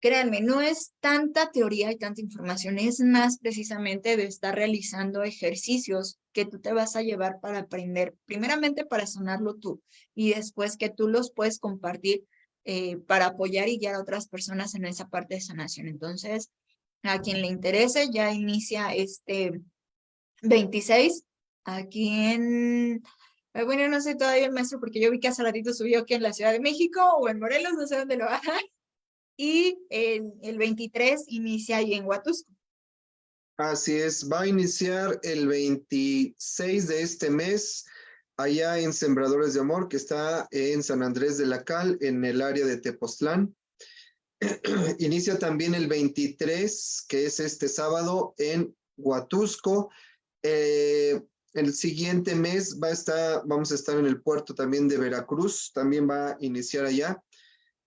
créanme, no es tanta teoría y tanta información, es más precisamente de estar realizando ejercicios que tú te vas a llevar para aprender, primeramente para sanarlo tú, y después que tú los puedes compartir para apoyar y guiar a otras personas en esa parte de sanación. Entonces, a quien le interese, ya inicia este 26 aquí bueno, no sé todavía el maestro, porque yo vi que hace ratito subió aquí en la Ciudad de México o en Morelos, no sé dónde lo va a dar, y el 23 inicia ahí en Huatusco. Así es, va a iniciar el 26 de este mes allá en Sembradores de Amor, que está en San Andrés de la Cal, en el área de Tepoztlán. Inicia también el 23, que es este sábado, en Huatusco. El siguiente mes vamos a estar en el puerto también de Veracruz, también va a iniciar allá,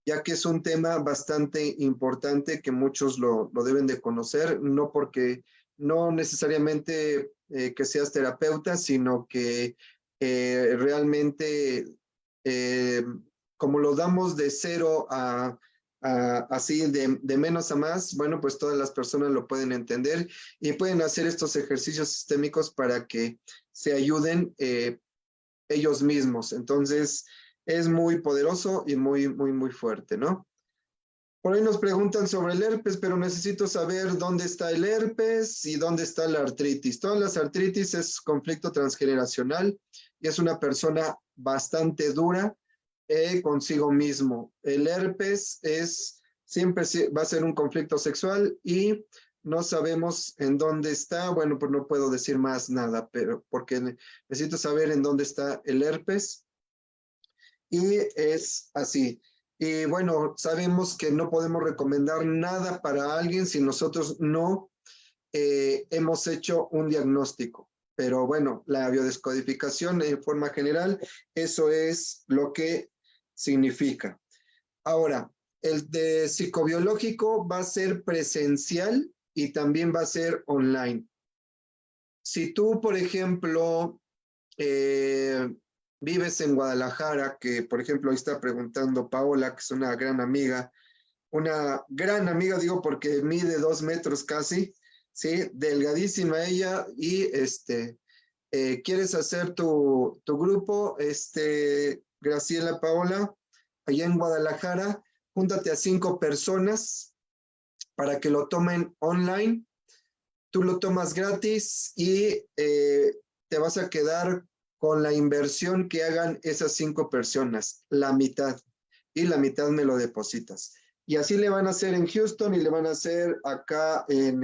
ya que es un tema bastante importante que muchos lo deben de conocer, no porque no necesariamente que seas terapeuta, sino que realmente como lo damos de cero así de menos a más, bueno, pues todas las personas lo pueden entender y pueden hacer estos ejercicios sistémicos para que se ayuden ellos mismos. Entonces, es muy poderoso y muy fuerte, ¿no? Por ahí nos preguntan sobre el herpes, pero necesito saber dónde está el herpes y dónde está la artritis. Todas las artritis es conflicto transgeneracional y es una persona bastante dura consigo mismo. El herpes siempre va a ser un conflicto sexual y no sabemos en dónde está. Bueno, pues no puedo decir más nada, pero porque necesito saber en dónde está el herpes. Y es así. Y bueno, sabemos que no podemos recomendar nada para alguien si nosotros no hemos hecho un diagnóstico. Pero bueno, la biodescodificación en forma general, eso es lo que significa. Ahora, el de psicobiológico va a ser presencial y también va a ser online. Si tú, por ejemplo, vives en Guadalajara, que por ejemplo ahí está preguntando Paola, que es una gran amiga, digo porque mide 2 metros casi, ¿sí? Delgadísima ella, y quieres hacer tu grupo, Graciela, Paola, allá en Guadalajara, júntate a 5 personas para que lo tomen online. Tú lo tomas gratis y te vas a quedar con la inversión que hagan esas 5 personas, la mitad, y la mitad me lo depositas. Y así le van a hacer en Houston y le van a hacer acá en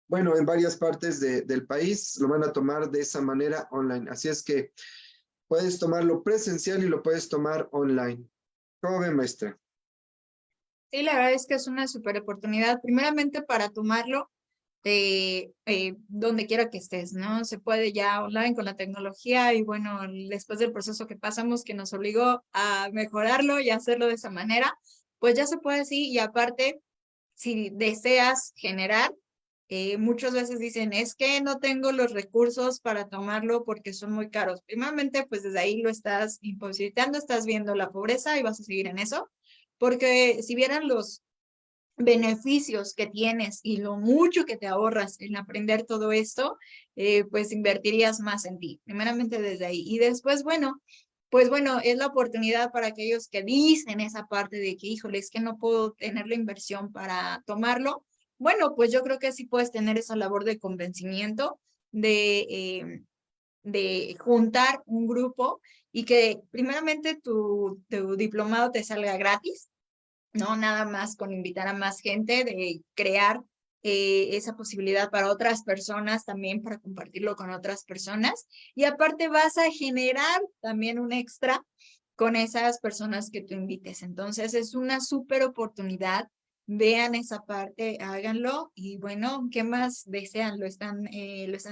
bueno, en varias partes del país, lo van a tomar de esa manera online. Así es que puedes tomarlo presencial y lo puedes tomar online. ¿Cómo ve, maestra? Sí, la verdad es que es una súper oportunidad, primeramente para tomarlo donde quiera que estés, ¿no? Se puede ya online con la tecnología y bueno, después del proceso que pasamos que nos obligó a mejorarlo y hacerlo de esa manera, pues ya se puede así y aparte, si deseas generar, muchas veces dicen, es que no tengo los recursos para tomarlo porque son muy caros. Primeramente, pues desde ahí lo estás imposibilitando, estás viendo la pobreza y vas a seguir en eso, porque si vieran los beneficios que tienes y lo mucho que te ahorras en aprender todo esto, pues invertirías más en ti, primeramente desde ahí. Y después, bueno, pues bueno, es la oportunidad para aquellos que dicen esa parte de que, híjole, es que no puedo tener la inversión para tomarlo. Bueno, pues yo creo que sí puedes tener esa labor de convencimiento, de juntar un grupo y que primeramente tu diplomado te salga gratis, no nada más con invitar a más gente, de crear esa posibilidad para otras personas también, para compartirlo con otras personas. Y aparte vas a generar también un extra con esas personas que tú invites. Entonces es una súper oportunidad. Vean esa parte, háganlo y bueno, ¿qué más desean? Lo están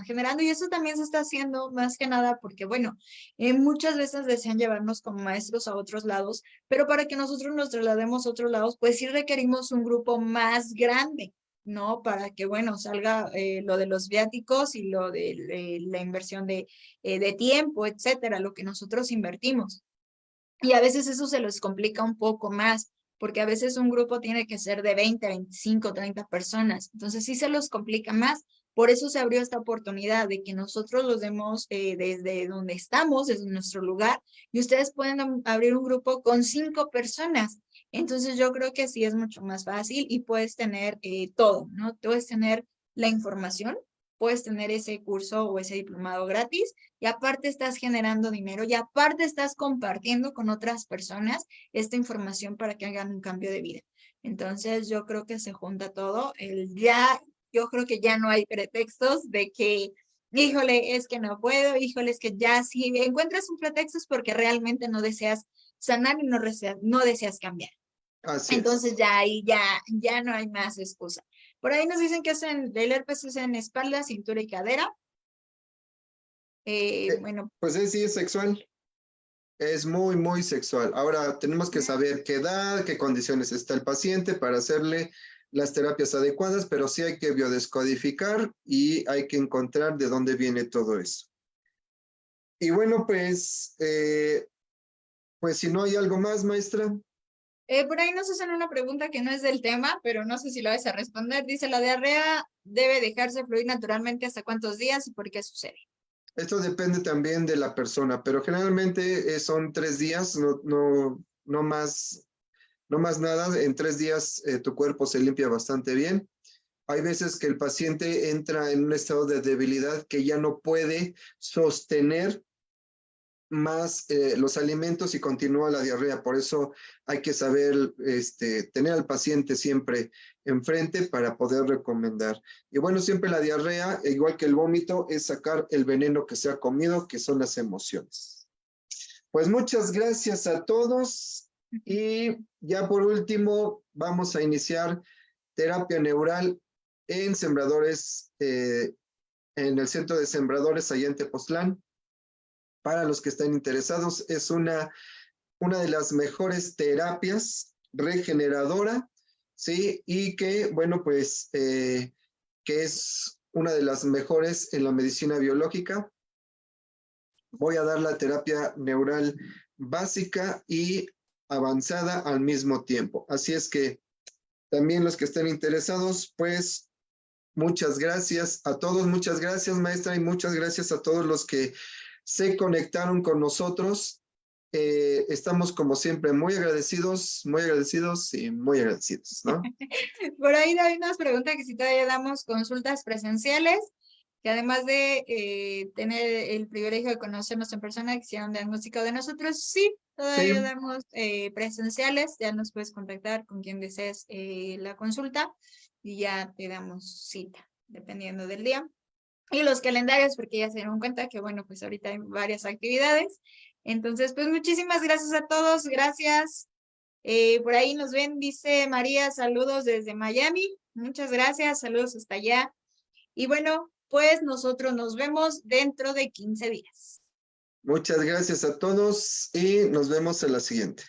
generando y eso también se está haciendo más que nada porque bueno, muchas veces desean llevarnos como maestros a otros lados, pero para que nosotros nos traslademos a otros lados, pues sí requerimos un grupo más grande, ¿no? Para que, bueno, salga lo de los viáticos y lo de la inversión de tiempo, etcétera, lo que nosotros invertimos. Y a veces eso se les complica un poco más, porque a veces un grupo tiene que ser de 20, 25, 30 personas. Entonces sí se los complica más. Por eso se abrió esta oportunidad de que nosotros los demos desde donde estamos, desde nuestro lugar, y ustedes pueden abrir un grupo con 5 personas. Entonces yo creo que sí es mucho más fácil y puedes tener todo, ¿no? Puedes tener la información, puedes tener ese curso o ese diplomado gratis y aparte estás generando dinero y aparte estás compartiendo con otras personas esta información para que hagan un cambio de vida. Entonces yo creo que se junta todo, yo creo que ya no hay pretextos de que, híjole, es que no puedo, híjole, es que ya si encuentras un pretexto es porque realmente no deseas sanar y no deseas cambiar. Así Entonces es. ya ahí ya no hay más excusa. Por ahí nos dicen que el herpes es en espalda, cintura y cadera. Bueno, Pues sí, es sexual. Es muy, muy sexual. Ahora tenemos que saber qué edad, qué condiciones está el paciente para hacerle las terapias adecuadas, pero sí hay que biodescodificar y hay que encontrar de dónde viene todo eso. Y bueno, pues si no hay algo más, maestra. por ahí nos hacen una pregunta que no es del tema, pero no sé si lo vas a responder. Dice, ¿la diarrea debe dejarse fluir naturalmente hasta cuántos días y por qué sucede? Esto depende también de la persona, pero generalmente son 3 días, no más nada. En 3 días tu cuerpo se limpia bastante bien. Hay veces que el paciente entra en un estado de debilidad que ya no puede sostener más los alimentos y continúa la diarrea. Por eso hay que saber tener al paciente siempre enfrente para poder recomendar. Y bueno, siempre la diarrea, igual que el vómito, es sacar el veneno que se ha comido, que son las emociones. Pues muchas gracias a todos y ya por último vamos a iniciar terapia neural en sembradores, en el centro de sembradores allá en Tepoztlán. Para los que estén interesados, es una de las mejores terapias regeneradora, ¿sí? Y que, bueno, pues, que es una de las mejores en la medicina biológica. Voy a dar la terapia neural básica y avanzada al mismo tiempo. Así es que también los que estén interesados, pues muchas gracias a todos, muchas gracias maestra y muchas gracias a todos los que se conectaron con nosotros. Estamos como siempre muy agradecidos y muy agradecidos, ¿no? Por ahí David nos pregunta que si todavía damos consultas presenciales. que además de tener el privilegio de conocernos en persona, que hicieron diagnóstico de nosotros, sí, todavía Sí, damos presenciales, ya nos puedes contactar con quien desees la consulta y ya te damos cita, dependiendo del día. Y los calendarios, porque ya se dieron cuenta que, bueno, pues ahorita hay varias actividades. Entonces, pues muchísimas gracias a todos, gracias. Por ahí nos ven, dice María, saludos desde Miami. Muchas gracias, saludos hasta allá. Y bueno, pues nosotros nos vemos dentro de 15 días. muchas gracias a todos y nos vemos en la siguiente.